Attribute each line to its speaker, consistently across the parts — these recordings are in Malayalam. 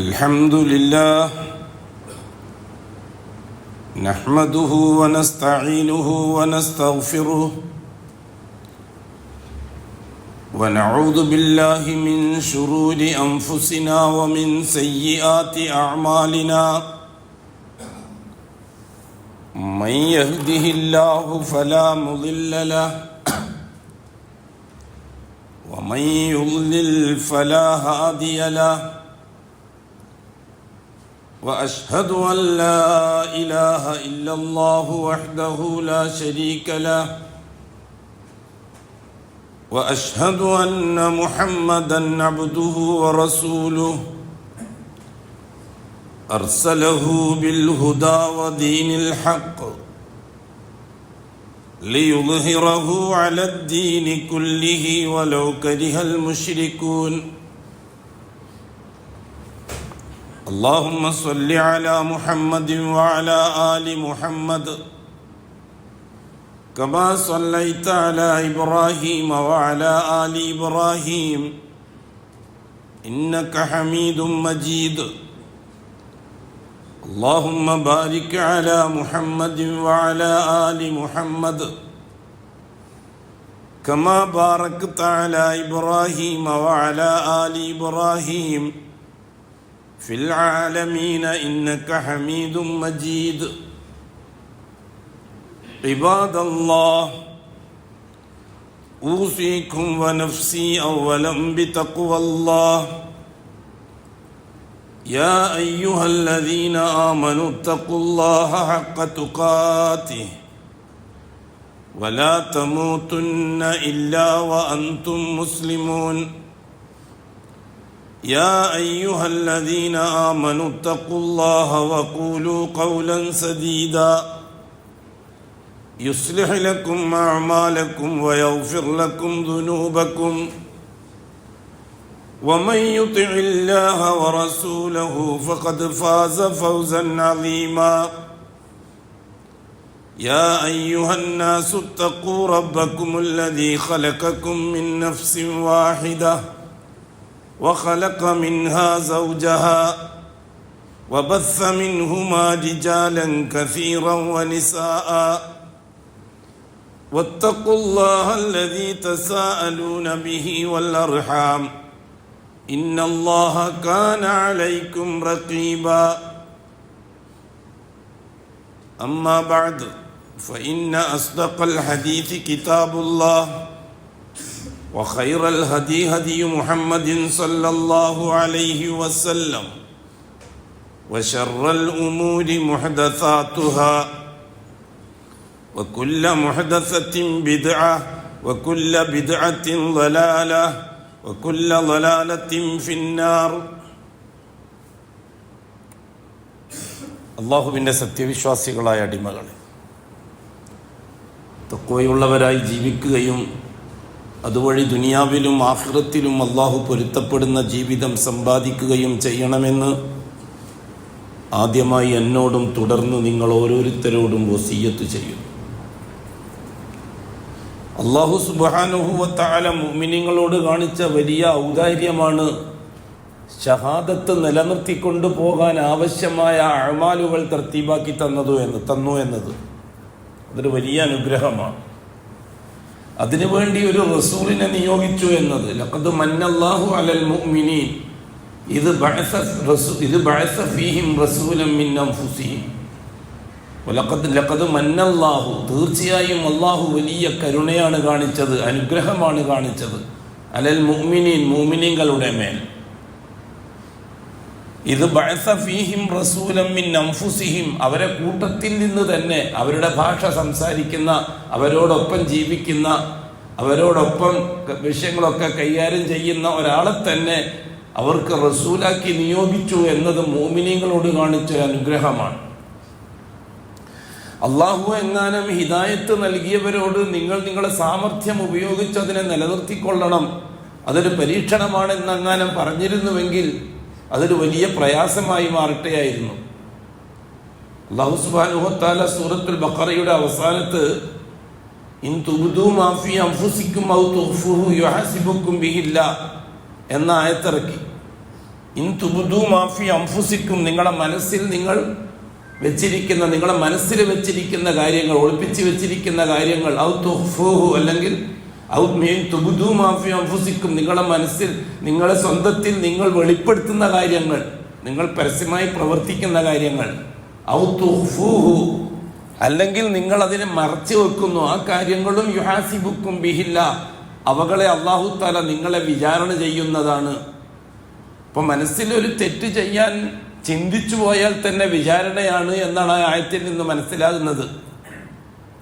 Speaker 1: الحمد لله نحمده ونستعينه ونستغفره ونعوذ بالله من شرور أنفسنا ومن سيئات أعمالنا من يهده الله فلا مضل له ومن يضلل فلا هادي له وأشهد أن لا إله إلا الله وحده لا شريك له وأشهد أن محمدًا عبده ورسوله أرسله بالهدى ودين الحق ليظهره على الدين كله ولو كره المشركون اللهم صل على محمد وعلى آل محمد كما صليت على إبراهيم وعلى آل إبراهيم إنك حميد مجيد اللهم بارك على محمد وعلى آل محمد كما باركت على إبراهيم وعلى آل إبراهيم في العالمين إنك حميد مجيد عباد الله أوصيكم ونفسي أولا بتقوى الله يا أيها الذين آمنوا اتقوا الله حق تقاته ولا تموتن إلا وأنتم مسلمون يا أيها الذين آمنوا اتقوا الله وقولوا قولا سديدا يصلح لكم أعمالكم ويغفر لكم ذنوبكم ومن يطع الله ورسوله فقد فاز فوزا عظيما يا أيها الناس اتقوا ربكم الذي خلقكم من نفس واحدة وخلق منها زوجها وبث منهما رجالا كثيرا ونساء واتقوا الله الذي تساءلون به والأرحام إن الله كان عليكم رقيبا أما بعد فإن أصدق الحديث كتاب الله وخير الهدي هدي محمد صلى الله عليه وسلم وشر الأمور محدثاتها وكل محدثة بدعة وكل بدعة ضلالة وكل ضلالة في النار അല്ലാഹുവിൻ്റെ സത്യവിശ്വാസികളായ അടിമകളെ, തഖ്വയുള്ളവരായി ജീവിക്കുകയും അതുവഴി ദുനിയാവിലും ആഖിറത്തിലും അല്ലാഹു പൊരുത്തപ്പെടുന്ന ജീവിതം സമ്പാദിക്കുകയും ചെയ്യണമെന്ന് ആദ്യമായി എന്നോടും തുടർന്ന് നിങ്ങൾ ഓരോരുത്തരോടും വസിയ്യത്ത് ചെയ്യുന്നു. അല്ലാഹു സുബ്ഹാനഹു വ തആല മുഅ്മിനീങ്ങളോട് കാണിച്ച വലിയ ഔദാര്യമാണ് ഷഹാദത്ത് നിലനിർത്തിക്കൊണ്ടു പോകാൻ ആവശ്യമായ അഅ്മാലുകൾ തർത്തീബാക്കി തന്നു എന്നത്. അതൊരു വലിയ അനുഗ്രഹമാണ്. അതിനുവേണ്ടി ഒരു റസൂലിനെ നിയോഗിച്ചു എന്നത്. ലഖദ് മന്നല്ലാഹു അലൽ മുഅ്മിനീൻ ഇത് ബഅസ ഫീഹിം റസൂലൻ മിൻ അൻഫുസിഹിം ലഖദ് മന്നല്ലാഹു, തീർച്ചയായും അല്ലാഹു വലിയ കരുണയാണ് കാണിച്ചത്, അനുഗ്രഹമാണ് കാണിച്ചത്, അലൽ മുഅ്മിനീൻ, മുഅ്മിനീങ്ങളുടെ മേൽ. ഇത് ബഅസ ഫീഹിം റസൂലൻ മിൻ അൻഫുസിഹിം, അവരെ കൂട്ടത്തിൽ നിന്ന് തന്നെ, അവരുടെ ഭാഷ സംസാരിക്കുന്ന, അവരോടൊപ്പം ജീവിക്കുന്ന, അവരോടൊപ്പം വിഷയങ്ങളൊക്കെ കൈകാര്യം ചെയ്യുന്ന ഒരാളെ തന്നെ അവർക്ക് റസൂലാക്കി നിയോഗിച്ചു എന്നത് മുഅ്മിനീങ്ങളോട് കാണിച്ചൊരു അനുഗ്രഹമാണ്. അള്ളാഹു എങ്ങാനും ഹിദായത്ത് നൽകിയവരോട് നിങ്ങൾ നിങ്ങളുടെ സാമർഥ്യം ഉപയോഗിച്ച് അതിനെ നിലനിർത്തിക്കൊള്ളണം, അതൊരു പരീക്ഷണമാണെന്നെങ്ങാനും പറഞ്ഞിരുന്നുവെങ്കിൽ അതൊരു വലിയ പ്രയാസമായി മാറട്ടെയായിരുന്നു. അല്ലാഹു സുബ്ഹാനഹു വ തആല സൂറത്തുൽ ബഖറയുടെ അവസാനത്ത് ഇൻ തുബ്ദൂ മാ ഫീ അൻഫുസിക്കും ഔ തുഖ്ഫൂഹു യുഹസിബുക്കും ബിഹില്ലാഹ് എന്ന ആയത്തിറക്കി. ഇൻ തുബ്ദൂ മാ ഫീ അൻഫുസിക്കും, നിങ്ങളുടെ മനസ്സിൽ നിങ്ങൾ വെച്ചിരിക്കുന്ന, നിങ്ങളുടെ മനസ്സിൽ വെച്ചിരിക്കുന്ന കാര്യങ്ങൾ, ഒളിപ്പിച്ച് വെച്ചിരിക്കുന്ന കാര്യങ്ങൾ, ഔ തുഖ്ഫൂഹു, അല്ലെങ്കിൽ ഔ മീൻ തുബ്ദൂ മാ ഫീ അൻഫുസിക്കും, നിങ്ങളുടെ മനസ്സിൽ, നിങ്ങളെ സ്വന്തത്തിൽ നിങ്ങൾ വെളിപ്പെടുത്തുന്ന കാര്യങ്ങൾ, നിങ്ങൾ പരസ്യമായി പ്രവർത്തിക്കുന്ന കാര്യങ്ങൾ, ഔ തുഖ്ഫൂഹു, അല്ലെങ്കിൽ നിങ്ങൾ അതിനെ മറച്ചു വെക്കുന്നു, ആ കാര്യങ്ങളും യുഹാസിബുക്കും ബിഹില്ല, അവകളെ അല്ലാഹു തആല നിങ്ങളെ വിചാരണ ചെയ്യുന്നതാണ്. അപ്പൊ മനസ്സിൽ ഒരു തെറ്റ് ചെയ്യാൻ ചിന്തിച്ചു പോയാൽ തന്നെ വിചാരണയാണ് എന്നാണ് ആ ആയത്തിൽ നിന്ന് മനസ്സിലാകുന്നത്.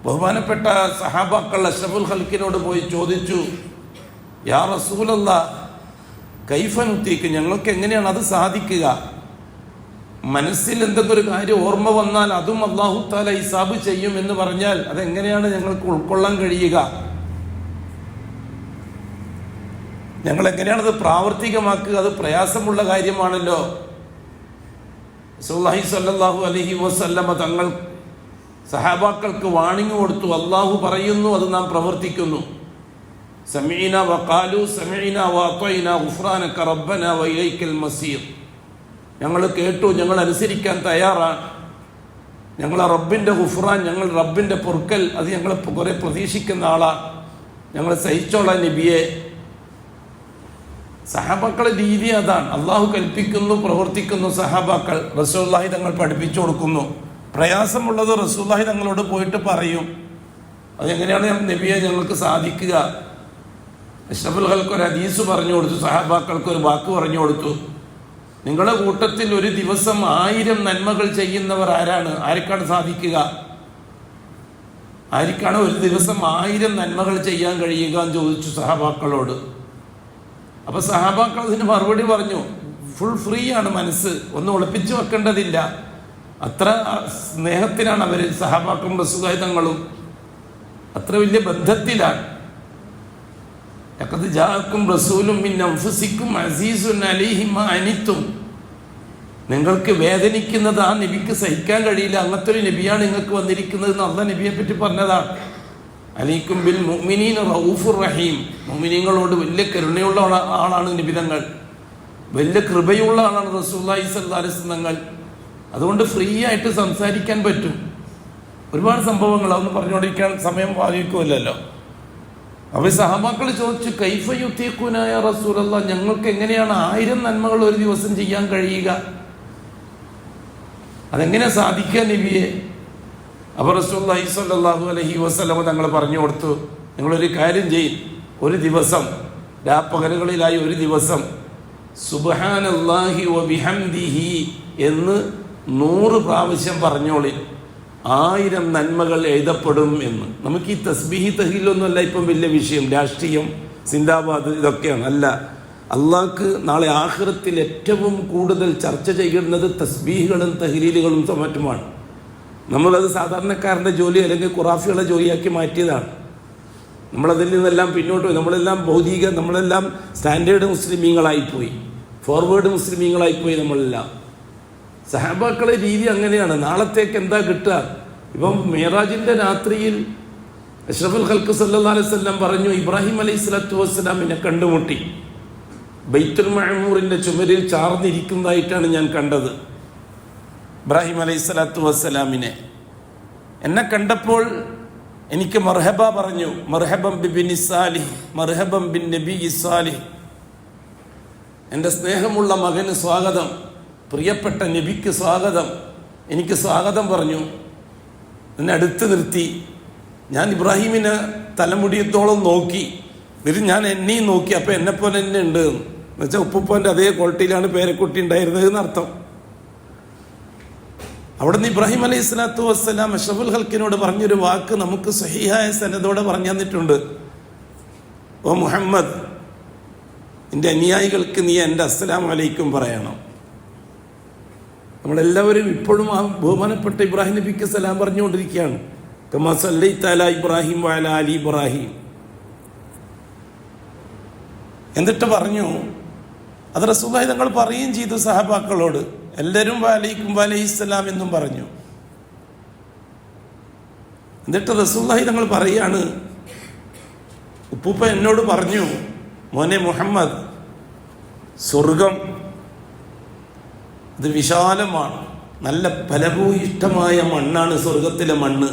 Speaker 1: ബഹുമാനപ്പെട്ട സഹാബാക്കൾ അഷ്റഫുൽ ഖൽക്കിനോട് പോയി ചോദിച്ചു, യാ റസൂലല്ലാഹ് കൈഫ നുതീക്ക്, ഞങ്ങൾക്ക് എങ്ങനെയാണ് അത് സാധിക്കുക? മനസ്സിൽ എന്തെങ്കിലും ഒരു കാര്യം ഓർമ്മ വന്നാൽ അതും അല്ലാഹു തആല ഹിസാബ് ചെയ്യും എന്ന് പറഞ്ഞാൽ അതെങ്ങനെയാണ് ഞങ്ങൾക്ക് ഉൾക്കൊള്ളാൻ കഴിയുക? ഞങ്ങൾ എങ്ങനെയാണത് പ്രാവർത്തികമാക്കുക? അത് പ്രയാസമുള്ള കാര്യമാണല്ലോ. റസൂലുള്ളാഹി സ്വല്ലല്ലാഹു അലൈഹി വസല്ലമ തങ്ങൾ സഹാബാക്കൾക്ക് വാണിംഗ് കൊടുത്തു, അല്ലാഹു പറയുന്നു, അത് നാം പ്രവർത്തിക്കുന്നു. സമീന വഖാലു സമീന വഅതൈന ഗുഫ്രാനക റബ്ബന വഇലൈക്കൽ മസീർ, ഞങ്ങൾ കേട്ടു, ഞങ്ങൾ അനുസരിക്കാൻ തയ്യാറാണ്, ഞങ്ങളെ റബ്ബിൻ്റെ ഗുഫ്രാൻ, ഞങ്ങൾ റബ്ബിൻ്റെ പൊറുക്കൽ, അത് ഞങ്ങൾ കുറെ പ്രതീക്ഷിക്കുന്ന ആളാണ്, ഞങ്ങൾ സഹിച്ചോളാം നബിയെ. സഹാബാക്കളുടെ രീതി അതാണ്. അള്ളാഹു കൽപ്പിക്കുന്നു, പ്രവർത്തിക്കുന്നു, സഹാബാക്കൾ റസൂലുള്ളാഹി തങ്ങൾ പഠിപ്പിച്ചു കൊടുക്കുന്നു. പ്രയാസമുള്ളത് റസൂലുള്ളാഹി തങ്ങളോട് പോയിട്ട് പറയും. അതെങ്ങനെയാണ് നബിയെ ഞങ്ങൾക്ക് സാധിക്കുക? അഷ്റഫുൽ ഖൽക്ക് ഒരു ഹദീസ് പറഞ്ഞു കൊടുത്തു, സഹാബാക്കൾക്ക് ഒരു വാക്ക് പറഞ്ഞു കൊടുത്തു. നിങ്ങളുടെ കൂട്ടത്തിൽ ഒരു ദിവസം 1000 നന്മകൾ ചെയ്യുന്നവർ ആരാണ്? ആർക്കാണ് സാധിക്കുക? ആർക്കാണ് ഒരു ദിവസം 1000 നന്മകൾ ചെയ്യാൻ കഴിയുക എന്ന് ചോദിച്ചു സഹാബാക്കളോട്. അപ്പൊ സഹാബാക്കൾ അതിന് മറുപടി പറഞ്ഞു, ഫുൾ ഫ്രീ ആണ് മനസ്സ്, ഒന്നും ഒളിപ്പിച്ചു വെക്കേണ്ടതില്ല. അത്ര സ്നേഹത്തിലാണ് അവർ, സഹാബാക്കളും റസൂലുള്ളാഹി തങ്ങളും അത്ര വലിയ ബന്ധത്തിലാണ്. ലഖദ് ജാഅക്കും റസൂലും മിൻ അൻഫുസിക്കും അസീസുൻ അലൈഹി മാ അനിത്തും, നിങ്ങൾക്ക് വേദനിക്കുന്നത് ആ നബിക്ക് സഹിക്കാൻ കഴിയില്ല, അങ്ങനത്തെ ഒരു നബിയാണ് നിങ്ങൾക്ക് വന്നിരിക്കുന്നത് എന്ന് അല്ലാഹ് നബിയെ പറ്റി പറഞ്ഞതാണ്. അലൈക്കും ബിൽ മുഅ്മിനീന റഊഫുർ റഹീം, മുഅ്മിനീങ്ങളോട് വലിയ കരുണയുള്ള ആളാണ് നബിതങ്ങൾ, വലിയ കൃപയുള്ള ആളാണ് റസൂലുള്ളാഹി സ്വല്ലല്ലാഹു അലൈഹി വസല്ലം. അതുകൊണ്ട് ഫ്രീ ആയിട്ട് സംസാരിക്കാൻ പറ്റും. ഒരുപാട് സംഭവങ്ങൾ അതൊന്നും പറഞ്ഞുകൊണ്ടിരിക്കാൻ സമയം പാലിക്കുമല്ലോ. അപ്പൊ സഹാബാക്കൾ ചോദിച്ചു, കൈഫ യുതീഖൂന യാ റസൂലല്ലാഹ്, ഞങ്ങൾക്ക് എങ്ങനെയാണ് 1000 നന്മകൾ ഒരു ദിവസം ചെയ്യാൻ കഴിയുക? അതെങ്ങനെ സാധിക്കുക നബിയെ? അപ്പോൾ റസൂലുള്ളാഹി സ്വല്ലല്ലാഹു അലൈഹി വസല്ലം തങ്ങൾ പറഞ്ഞു കൊടുത്തു, നിങ്ങളൊരു കാര്യം ചെയ്യും, ഒരു ദിവസം രാപ്പകലുകളിലായി ഒരു ദിവസം സുബ്ഹാനല്ലാഹി വബിഹംദിഹി എന്ന് 100 പ്രാവശ്യം പറഞ്ഞോളി, 1000 നന്മകൾ എഴുതപ്പെടും എന്ന്. നമുക്ക് ഈ തസ്ബീഹി തഹ്ലീലൊന്നുമല്ല ഇപ്പം വലിയ വിഷയം, രാഷ്ട്രീയം, സിന്ദാബാദ് ഇതൊക്കെയാണ്. അല്ല, അള്ളാഹ്ക്ക് നാളെ ആഖിറത്തിൽ ഏറ്റവും കൂടുതൽ ചർച്ച ചെയ്യുന്നത് തസ്ബീഹുകളും തഹ്ലീലുകളും മറ്റുമാണ്. നമ്മളത് സാധാരണക്കാരൻ്റെ ജോലി അല്ലെങ്കിൽ ഖുറാഫികളുടെ ജോലിയാക്കി മാറ്റിയതാണ്. നമ്മളതിൽ നിന്നെല്ലാം പിന്നോട്ട് പോയി. നമ്മളെല്ലാം സ്റ്റാൻഡേർഡ് മുസ്ലിമീങ്ങളായിപ്പോയി, ഫോർവേഡ് മുസ്ലിമീങ്ങളായിപ്പോയി നമ്മളെല്ലാം. സഹാബാക്കളെ രീതി അങ്ങനെയാണ്. നാളത്തേക്ക് എന്താ കിട്ടുക? ഇപ്പം മിഅ്റാജിൻ്റെ രാത്രിയിൽ അഷ്റഫുൽ ഖൽക്ക് സല്ലല്ലാഹു അലൈഹി വസല്ലം പറഞ്ഞു, ഇബ്രാഹിം അലൈഹിസ്സലാത്തു വസ്സലാമിനെ കണ്ടുമുട്ടി, ബൈത്തുൽ മഅമൂറിൻ്റെ ചുമരിൽ ചാർന്നിരിക്കുന്നതായിട്ടാണ് ഞാൻ കണ്ടത്. ഇബ്രാഹിം അലൈഹിസ്സലാത്തു വസ്സലാമിനെ എന്നെ കണ്ടപ്പോൾ എനിക്ക് മർഹബ പറഞ്ഞു, മർഹബം ബിബിനി സാലിഹ്, മർഹബം ബിൻ നബി സാലിഹ്, എൻ്റെ സ്നേഹമുള്ള മകന് സ്വാഗതം, പ്രിയപ്പെട്ട നബിക്ക് സ്വാഗതം, എനിക്ക് സ്വാഗതം പറഞ്ഞു. എന്നെ അടുത്ത് നിർത്തി. ഞാൻ ഇബ്രാഹിമിനെ തലമുടിയത്തോളം നോക്കി, എന്നിട്ട് ഞാൻ എന്നെയും നോക്കി. അപ്പം എന്നെപ്പോലെ തന്നെ ഉണ്ട് എന്ന് വെച്ചാൽ ഉപ്പുപ്പോൻ്റെ അതേ ക്വാളിറ്റിയിലാണ് പേരക്കുട്ടി ഉണ്ടായിരുന്നത് എന്നർത്ഥം. അവിടുന്ന് ഇബ്രാഹിം അലൈഹി സ്വലാത്തു വസ്സലാം അഷ്റഫുൽ ഖൽക്കിനോട് പറഞ്ഞൊരു വാക്ക് നമുക്ക് സഹീഹായ സനദോടെ പറഞ്ഞു തന്നിട്ടുണ്ട്. ഓ മുഹമ്മദ്, എൻ്റെ അനുയായികൾക്ക് നീ എൻ്റെ അസ്സലാമു അലൈക്കും പറയണം. നമ്മളെല്ലാവരും ഇപ്പോഴും ആ ബഹുമാനപ്പെട്ട ഇബ്രാഹിം നബിക്ക് സലാം പറഞ്ഞുകൊണ്ടിരിക്കുകയാണ്. കമാ സല്ലൈത അലാ ഇബ്രാഹിം വഅലാ ആലി ഇബ്രാഹിം. എന്നിട്ട് പറഞ്ഞു, അത് റസൂലുള്ളാഹി തങ്ങൾ പറയുകയും ചെയ്തു സഹാബാക്കളോട്, എല്ലാവരും വഅലൈക്കും വഅലൈഹിസ്സലാം എന്നും പറഞ്ഞു. എന്നിട്ട് റസൂലുള്ളാഹി തങ്ങൾ പറയാണ്, ഉപ്പൂപ്പ എന്നോട് പറഞ്ഞു, മോനെ മുഹമ്മദ്, സ്വർഗം ഇത് വിശാലമാണ്. നല്ല ഫലഭൂയിഷ്ടമായ മണ്ണാണ് സ്വർഗത്തിലെ മണ്ണ്.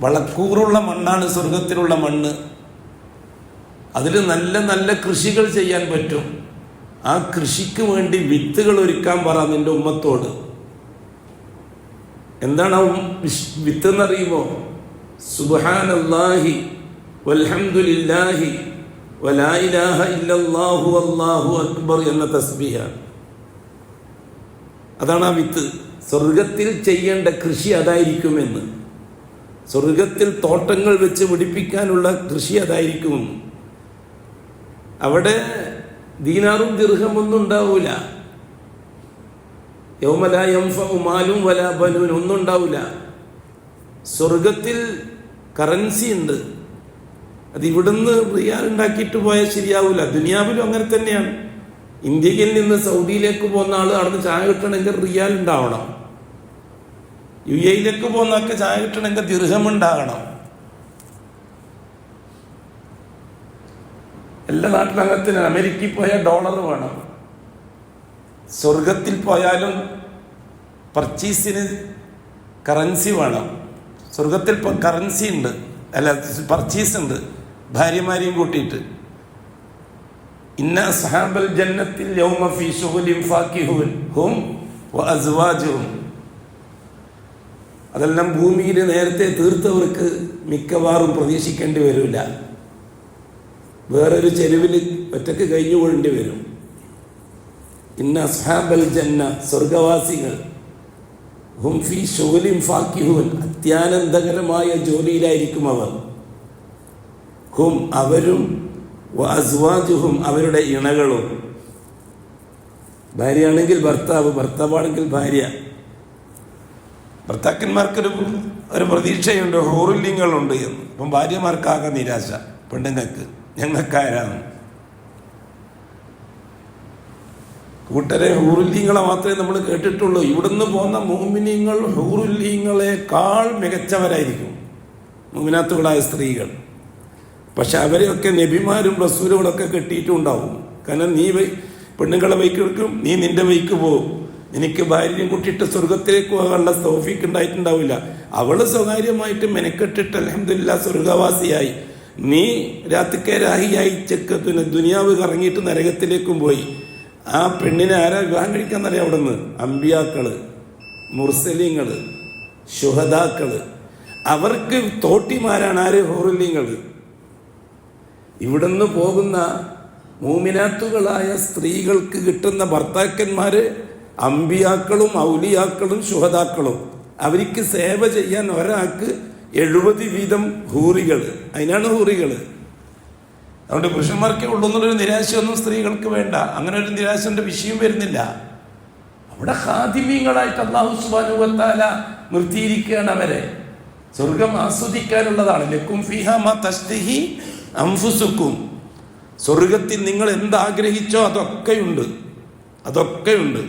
Speaker 1: വളക്കൂറുള്ള മണ്ണാണ് സ്വർഗത്തിലുള്ള മണ്ണ്. അതിൽ നല്ല നല്ല കൃഷികൾ ചെയ്യാൻ പറ്റും. ആ കൃഷിക്ക് വേണ്ടി വിത്തുകൾ ഒരുക്കാൻ പറ നിന്റെ ഉമ്മത്തോട്. എന്താണ് ആ വിത്ത് എന്നറിയുമോ? സുബ്ഹാനല്ലാഹി വൽഹംദുലില്ലാഹി വലാ ഇലാഹ ഇല്ലല്ലാഹു വല്ലാഹു അക്ബർ എന്ന തസ്ബീഹാണ്. അതാണ് ആ വിത്ത്. സ്വർഗത്തിൽ ചെയ്യേണ്ട കൃഷി അതായിരിക്കുമെന്ന്. സ്വർഗത്തിൽ തോട്ടങ്ങൾ വെച്ച് പിടിപ്പിക്കാനുള്ള കൃഷി അതായിരിക്കുമെന്ന്. അവിടെ ദീനാറും ദിർഹമൊന്നും ഉണ്ടാവൂല. യൗമ ലാ യൻഫഉ മാലും വലാ ബനൂൻ ഒന്നും ഉണ്ടാവില്ല. സ്വർഗത്തിൽ കറൻസി ഉണ്ട്. അത് ഇവിടുന്ന് റിയാൽ ഉണ്ടാക്കിയിട്ട് പോയാൽ ശരിയാവില്ല. ദുനിയാവിലും അങ്ങനെ തന്നെയാണ്. ഇന്ത്യയിൽ നിന്ന് സൗദിയിലേക്ക് പോകുന്ന ആൾ അവിടുന്ന് ചായ കിട്ടണമെങ്കിൽ റിയാൽ ഉണ്ടാവണം. UAE പോകുന്നൊക്കെ ചായ കിട്ടണമെങ്കിൽ ദിർഹം ഉണ്ടാകണം. എല്ലാ നാട്ടിലും അങ്ങനെ. അമേരിക്കയിൽ പോയാൽ ഡോളർ വേണം. സ്വർഗത്തിൽ പോയാലും പർച്ചേസിന് കറൻസി വേണം. സ്വർഗത്തിൽ കറൻസി ഉണ്ട്, അല്ല പർച്ചേസ് ഉണ്ട്, ഭാര്യമാരെയും കൂട്ടിയിട്ട്. ഇന്ന അസ്ഹാബൽ ജന്നത്തിൽ യൗമ ഫീ ശുഗ്ലിൻ ഫാകിഹൂൻ ഹും വഅസ്വാജുഹും. അതെല്ലാം ഭൂമിയിൽ നേരത്തെ തീർത്തവർക്ക് മിക്കവാറും പ്രതീക്ഷിക്കേണ്ടി വരില്ല. വേറൊരു ചെരുവിൽ ഒറ്റക്ക് കഴിഞ്ഞു കൊള്ളേണ്ടി വരും. ഇന്ന അസ്ഹാബൽ ജന്ന, സ്വർഗവാസികൾ, ഹും ഫീ ശുഗ്ലിൻ ഫാകിഹൂൻ, അത്യാനന്ദകരമായ ജോലിയിലായിരിക്കും അവർ. ഹും അവരും, വഅസ്വാജുഹും അവരുടെ ഇണകളും. ഭാര്യയാണെങ്കിൽ ഭർത്താവ്, ഭർത്താവാണെങ്കിൽ ഭാര്യ. ഭർത്താക്കന്മാർക്കൊരു പ്രതീക്ഷയുണ്ട്, ഹൂറുല്യങ്ങളുണ്ട് എന്ന്. അപ്പം ഭാര്യമാർക്കാകെ നിരാശ. പെണ്ണുങ്ങൾക്ക് ഞങ്ങൾക്കാരാണ്. കൂട്ടരെ ഹൂറുല്യങ്ങളെ മാത്രമേ നമ്മൾ കേട്ടിട്ടുള്ളൂ. ഇവിടുന്ന് പോകുന്ന മുഅ്മിനീങ്ങൾ ഹൂറുല്യങ്ങളെക്കാൾ മികച്ചവരായിരിക്കും, മുഅ്മിനാത്തുകളായ സ്ത്രീകൾ. പക്ഷെ അവരെയൊക്കെ നബിമാരും റസൂലുകളൊക്കെ കെട്ടിയിട്ടുണ്ടാവും. കാരണം നീ പെണ്ണുങ്ങളെ വൈക്ക് എടുക്കും, നീ നിന്റെ വൈക്ക് പോകും. എനിക്ക് ഭാര്യയും കൂട്ടിയിട്ട് സ്വർഗത്തിലേക്ക് പോകാനുള്ള തൗഫീക്ക് ഉണ്ടായിട്ടുണ്ടാവില്ല. അവള് സ്വകാര്യമായിട്ട് മെനക്കെട്ടിട്ട് അൽഹംദുലില്ലാ സ്വർഗവാസിയായി. നീ രാത്രിക്കെ രാഹിയായി ചെക്കത്തിന് ദുനിയാവ് കറങ്ങിയിട്ട് നരകത്തിലേക്കും പോയി. ആ പെണ്ണിനെ ആരാ വിവാഹം കഴിക്കാന്നറിയാം? അവിടെ നിന്ന് അമ്പിയാക്കള്, മുർസലീങ്ങള്, ശുഹദാക്കള്. അവർക്ക് തോട്ടിമാരാണ് ആര്? ഹൂറുല്യങ്ങള്. ഇവിടുന്ന് പോകുന്ന മൂമിനാത്തുകളായ സ്ത്രീകൾക്ക് കിട്ടുന്ന ഭർത്താക്കന്മാര് അമ്പിയാക്കളും ഔലിയാക്കളും ശുഹദാക്കളും. അവർക്ക് സേവ ചെയ്യാൻ ഒരാൾക്ക് 70 വീതം ഹൂറികൾ. അതിനാണ് ഹൂറികൾ. അതുകൊണ്ട് പുരുഷന്മാർക്കേ ഉള്ളൂ എന്നുള്ളൊരു നിരാശയൊന്നും സ്ത്രീകൾക്ക് വേണ്ട. അങ്ങനെ ഒരു നിരാശന്റെ വിഷയം വരുന്നില്ല. അവിടെ ഖാദിമീങ്ങളായിട്ട് അല്ലാഹു സുബ്ഹാനഹു വ തആല നിർത്തിയിരിക്കുകയാണ് അവരെ. സ്വർഗം ആസ്വദിക്കാനുള്ളതാണ്. ലക്കും ഫീഹാ മാ തസ്തഹി അൻഫുസുക്കും. സ്വർഗത്തിൽ നിങ്ങൾ എന്താഗ്രഹിച്ചോ അതൊക്കെയുണ്ട്, അതൊക്കെയുണ്ട്.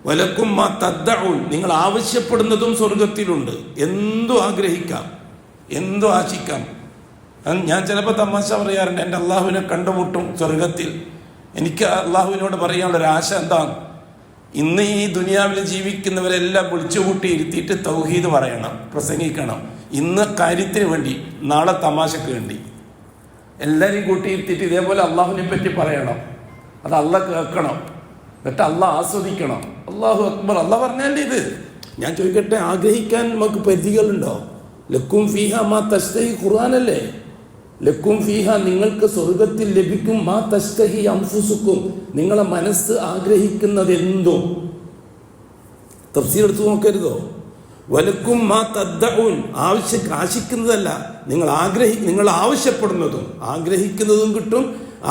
Speaker 1: വലക്കും മാ തദ്ദഊൻ, നിങ്ങൾ ആവശ്യപ്പെടുന്നതും സ്വർഗത്തിലുണ്ട്. എന്തു ആഗ്രഹിക്കാം, എന്തു ആശിക്കാം. ഞാൻ ചിലപ്പോൾ തമാശ പറയാറുണ്ട്, എൻ്റെ അള്ളാഹുവിനെ കണ്ടുമുട്ടും സ്വർഗത്തിൽ. എനിക്ക് അള്ളാഹുവിനോട് പറയാനുള്ളൊരു ആശ എന്താണ്? ഇന്ന് ഈ ദുനിയാവിൽ ജീവിക്കുന്നവരെല്ലാം വിളിച്ചുകൂട്ടി ഇരുത്തിയിട്ട് തൗഹീദ് പറയണം, പ്രസംഗിക്കണം. ഇന്ന് കാര്യത്തിന് വേണ്ടി, നാളെ തമാശക്ക് വേണ്ടി എല്ലാവരെയും കൂട്ടിയിരുത്തിയിട്ട് ഇതേപോലെ അള്ളാഹുവിനെ പറ്റി പറയണം. അത് അള്ളാഹ് കേൾക്കണം, എന്നിട്ട് അള്ളാഹ് ആസ്വദിക്കണം. അള്ളാഹു അക്ബർ. അള്ളാഹ് പറഞ്ഞല്ലേ ഇത്. ഞാൻ ചോദിക്കട്ടെ, ആഗ്രഹിക്കാൻ നമുക്ക് പരിധികളുണ്ടോ? ലക്കും ഫീഹ മാ തസ്തഹി, ഖുർആനല്ലേ? ലക്കും ഫീഹ, നിങ്ങൾക്ക് സ്വർഗത്തിൽ ലഭിക്കും. മാ തസ്തഹി അൻഫുസുക്കും, നിങ്ങളെ മനസ്സ് ആഗ്രഹിക്കുന്നത് എന്തോ. തഫ്സീർ എടുത്ത് നോക്കരുതോ? വലക്കും മാ തദ്ദഊൻ, ആശിക്കുന്നതല്ല, നിങ്ങൾ ആവശ്യപ്പെടുന്നതും. ആഗ്രഹിക്കുന്നതും കിട്ടും,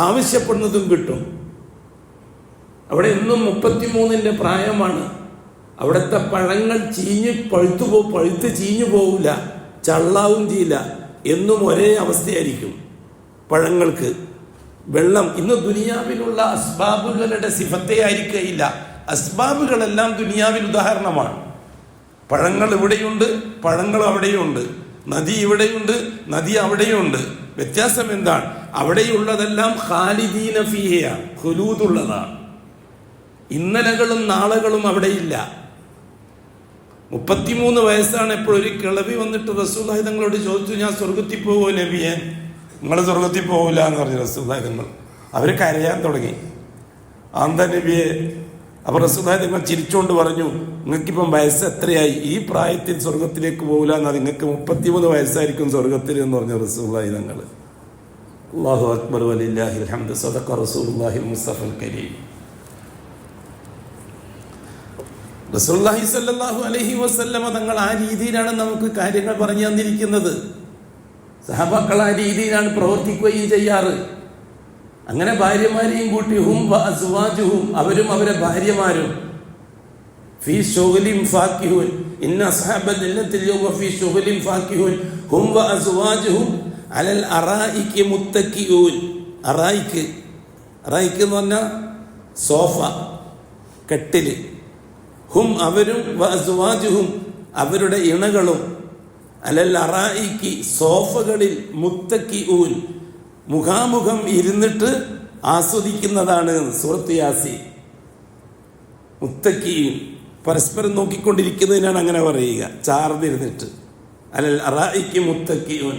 Speaker 1: ആവശ്യപ്പെടുന്നതും കിട്ടും. അവിടെ എന്നും 33ന്റെ പ്രായമാണ്. അവിടുത്തെ പഴങ്ങൾ പഴുത്ത് ചീഞ്ഞു പോവില്ല, ചള്ളാവും ചെയ്യില്ല. എന്നും ഒരേ അവസ്ഥയായിരിക്കും പഴങ്ങൾക്ക്. വെള്ളം ഇന്ന് ദുനിയാവിലുള്ള അസ്ബാബുകളുടെ സിഫത്തെ ആയിരിക്കുകയില്ല. അസ്ബാബുകളെല്ലാം ദുനിയാവിൽ ഉദാഹരണമാണ്. പഴങ്ങൾ ഇവിടെയുണ്ട്, പഴങ്ങൾ അവിടെയുണ്ട്. നദി ഇവിടെയുണ്ട്, നദി അവിടെയുണ്ട്. വ്യത്യാസം എന്താണ്? അവിടെയുള്ളതെല്ലാം ഖാലിദീന ഫീഹയാണ്, ഖുലൂദുള്ളതാണ്. ഇന്നലകളും നാളുകളും അവിടെയില്ല. 33 വയസ്സാണ്. എപ്പോഴൊരു കിളവി വന്നിട്ട് റസൂലുള്ളാഹി തങ്ങളോട് ചോദിച്ചു, ഞാൻ സ്വർഗത്തിൽ പോകുമോ നബിയെ? നിങ്ങൾ സ്വർഗത്തിൽ പോകില്ല എന്ന് പറഞ്ഞു റസൂലുള്ളാഹി തങ്ങൾ. അവർ കരയാൻ തുടങ്ങി. ആന്താ നബിയെ? അപ്പോൾ റസൂലുള്ളാഹി തങ്ങൾ ചിരിച്ചുകൊണ്ട് പറഞ്ഞു, നിങ്ങൾക്കിപ്പം വയസ്സ് എത്രയായി? ഈ പ്രായത്തിൽ സ്വർഗത്തിലേക്ക് പോകില്ല എന്നാൽ നിങ്ങൾക്ക് 33 വയസ്സായിരിക്കും സ്വർഗത്തിൽ എന്ന് പറഞ്ഞു റസൂലുള്ളാഹി തങ്ങൾ. അല്ലാഹു അക്ബർ വലില്ലാഹിൽ ഹംദ്. സദഖ റസൂലുള്ളാഹിൽ മുസ്തഫൽ കരീം. റസൂലുള്ളാഹി സ്വല്ലല്ലാഹു അലൈഹി വസല്ലമ തങ്ങൾ ആ രീതിയിലാണ് നമുക്ക് കാര്യങ്ങൾ പറഞ്ഞു തന്നിരിക്കുന്നത്. സഹാബാക്കൾ ആ രീതിയിലാണ് പ്രവർത്തിക്കുകയും ചെയ്യാറ്. അങ്ങനെ ഭാര്യമാരെയും കൂട്ടി ഹും വ അസ്വാജുഹും, അവരും അവരെ ഭാര്യമാരും ഫീ ശുഗ്ലിൻ ഫാക്കിഹൂൻ, ഇന്ന അസ്ഹാബൽ ജന്നത്തിൽ യൗമ ഫീ ശുഗ്ലിൻ ഫാക്കിഹൂൻ ഹും വ അസ്വാജുഹും അലൽ അറായികി മുത്തക്കിഊൻ. അറായിക്ക് എന്ന് പറഞ്ഞാൽ സോഫ, കട്ടില്. ഹും അവരും വ അസ്വാജുഹും അവരുടെ ഇണകളും അലൽ അറായിക്ക് സോഫകളിൽ മുത്തക്കിഊൻ മുഖാമുഖം ഇരുന്നിട്ട് ആസ്വദിക്കുന്നതാണ്. സൂറത്ത് യാസീൻ. മുത്തക്കിഊൻ പരസ്പരം നോക്കിക്കൊണ്ടിരിക്കുന്നതിനാണ് അങ്ങനെ പറയുക, ചാർന്നിരുന്നിട്ട്. അലൽ അറായിക്ക് മുത്തക്കിഊൻ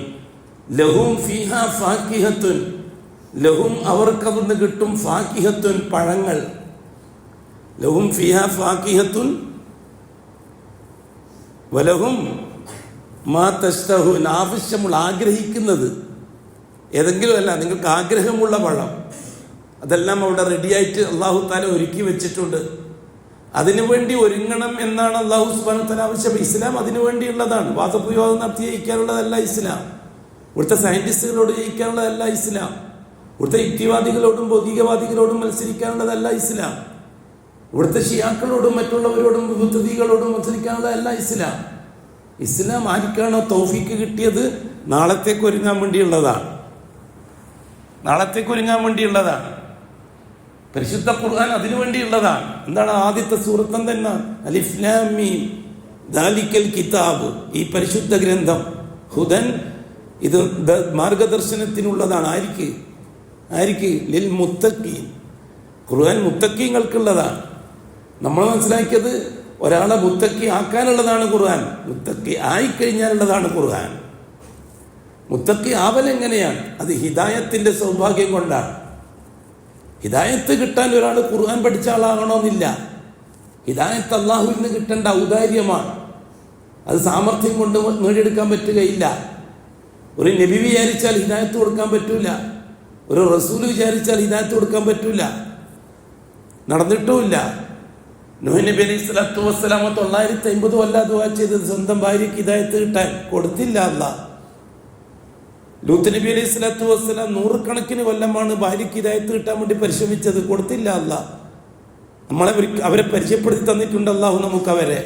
Speaker 1: ലഹും ഫീഹാ ഫാക്കിഹത്തുൻ, ലഹും അവർക്കവിടുന്ന് കിട്ടും ഫാക്കിഹത്തുൻ പഴങ്ങൾ. ലഹും ഫീഹാ ഫാക്കിഹത്തുൻ വലഹും മാ തശ്തഹൂൻ, ആവശ്യമുള്ള ആഗ്രഹിക്കുന്നത് ഏതെങ്കിലും അല്ല, നിങ്ങൾക്ക് ആഗ്രഹമുള്ള പഴം അതെല്ലാം അവിടെ റെഡിയായിട്ട് അള്ളാഹു താല ഒരുക്കി വെച്ചിട്ടുണ്ട്. അതിനുവേണ്ടി ഒരുങ്ങണം എന്നാണ് അള്ളാഹു സുബ്ഹാനഹു വ തആല ആവശ്യം. ഇസ്ലാം അതിനു വേണ്ടിയുള്ളതാണ്. വാദപ്രയോഗം നടത്തി ജയിക്കാനുള്ളതല്ല ഇസ്ലാം. ഇവിടുത്തെ സയന്റിസ്റ്റുകളോട് ജയിക്കാനുള്ളതല്ല ഇസ്ലാം. ഇവിടുത്തെ യുക്തിവാദികളോടും ഭൗതികവാദികളോടും മത്സരിക്കാനുള്ളതല്ല ഇസ്ലാം. ഇവിടുത്തെ ഷിയാക്കളോടും മറ്റുള്ളവരോടും ബുദ്ധദികളോടും മത്സരിക്കാനുള്ളതല്ല ഇസ്ലാം. ഇസ്ലാം ആർക്കാണോ തൗഫീക്ക് കിട്ടിയത് നാളത്തേക്ക് ഒരുങ്ങാൻ വേണ്ടിയുള്ളതാണ്. നാളത്തേക്ക് ഒരുങ്ങാൻ വേണ്ടിയുള്ളതാണ്. പരിശുദ്ധ ഖുർആൻ അതിനു വേണ്ടിയുള്ളതാണ്. എന്താണ്? ആദ്യത്തെ സൂറത്തം തന്നെ അലിഫ് ലാം മീം ദാലിക്കൽ കിതാബ്, ഈ പരിശുദ്ധ ഗ്രന്ഥം ഹുദൻ, ഇത് മാർഗദർശനത്തിനുള്ളതാണ്. ആർക്ക്? ലിൽ മുത്തഖീൻ. ഖുർആൻ മുത്തഖീങ്ങൾക്കുള്ളതാണ്. നമ്മൾ മനസ്സിലാക്കിയത് ഒരാളെ മുത്തഖി ആക്കാനുള്ളതാണ് ഖുർആൻ. മുത്തഖി ആയിക്കഴിഞ്ഞാലുള്ളതാണ് ഖുർആൻ. മുത്തഖി ആവലെങ്ങനെയാണ്? അത് ഹിദായത്തിന്റെ സൗഭാഗ്യം കൊണ്ടാണ്. ഹിദായത്ത് കിട്ടാൻ ഒരാൾ ഖുർആൻ പഠിച്ച ആളാകണമെന്നില്ല. ഹിദായത്ത് അള്ളാഹുവിൽ നിന്ന് കിട്ടേണ്ട ഔദാര്യമാണ്. അത് സാമർഥ്യം കൊണ്ട് നേടിയെടുക്കാൻ പറ്റുകയില്ല. ഒരു നബി വിചാരിച്ചാൽ ഹിദായത്ത് കൊടുക്കാൻ പറ്റൂല. ഒരു റസൂൽ വിചാരിച്ചാൽ ഹിദായത്ത് കൊടുക്കാൻ പറ്റൂല. നടന്നിട്ടുമില്ല. നൂഹ് നബി അലൈഹി സ്വലാത്തു വസ്സലാമ 950 കൊല്ലാ ദുആ ചെയ്തത് സ്വന്തം ഭാര്യയ്ക്ക് ഹിദായത്ത് കിട്ടാൻ, കൊടുത്തില്ല അല്ലാഹ്. ലൂത്ത് നബി അലൈഹി സ്വലാത്തു വസ്സലാം 100 കണക്കിന് കൊല്ലമാണ് ഭാര്യയ്ക്ക് ഹിദായത്ത് കിട്ടാൻ വേണ്ടി പരിശ്രമിച്ചത്, കൊടുത്തില്ല അല്ലാഹ്. അവരെ പരിചയപ്പെടുത്തി തന്നിട്ടുണ്ട് അല്ലാഹു നമുക്ക്. അവരെ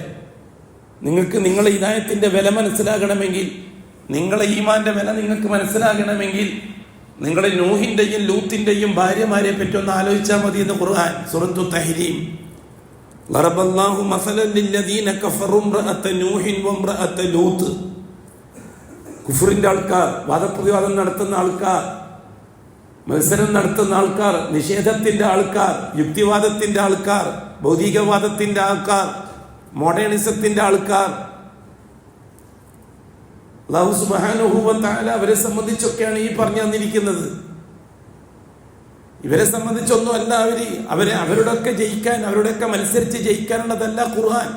Speaker 1: നിങ്ങൾക്ക് നിങ്ങളെ ഹിദായത്തിന്റെ വില മനസ്സിലാകണമെങ്കിൽ, നിങ്ങളെ ഈമാന്റെ വില നിങ്ങൾക്ക് മനസ്സിലാകണമെങ്കിൽ, നിങ്ങളെ നൂഹിന്റെയും ലൂത്തിന്റെയും ഭാര്യമാരെ പറ്റി ഒന്ന് ആലോചിച്ചാൽ മതി എന്ന് ഖുർആൻ സൂറത്തു തഹ്രീം. ളറബല്ലാഹു മസലൻ ലില്ലദീന കഫറു ഇംറഅത നൂഹിൻ വഇംറഅത ലൂത്ത്. കുഫറിന്റെ ആൾക്കാർ, വാദപ്രതിവാദം നടത്തുന്ന ആൾക്കാർ, മത്സരം നടത്തുന്ന ആൾക്കാർ, നിഷേധത്തിന്റെ ആൾക്കാർ, യുക്തിവാദത്തിന്റെ ആൾക്കാർ, ഭൗതികവാദത്തിന്റെ ആൾക്കാർ, മോഡേണിസത്തിന്റെ ആൾക്കാർ, അല്ലാഹു സുബ്ഹാനഹു വ തആല അവരെ സംബന്ധിച്ചൊക്കെയാണ് ഈ പറഞ്ഞു തന്നിരിക്കുന്നത്. ഇവരെ സംബന്ധിച്ചൊന്നും അല്ല. അവരുടെയൊക്കെ ജയിക്കാൻ, അവരുടെയൊക്കെ മത്സരിച്ച് ജയിക്കാനുള്ളതല്ല ഖുർആൻ.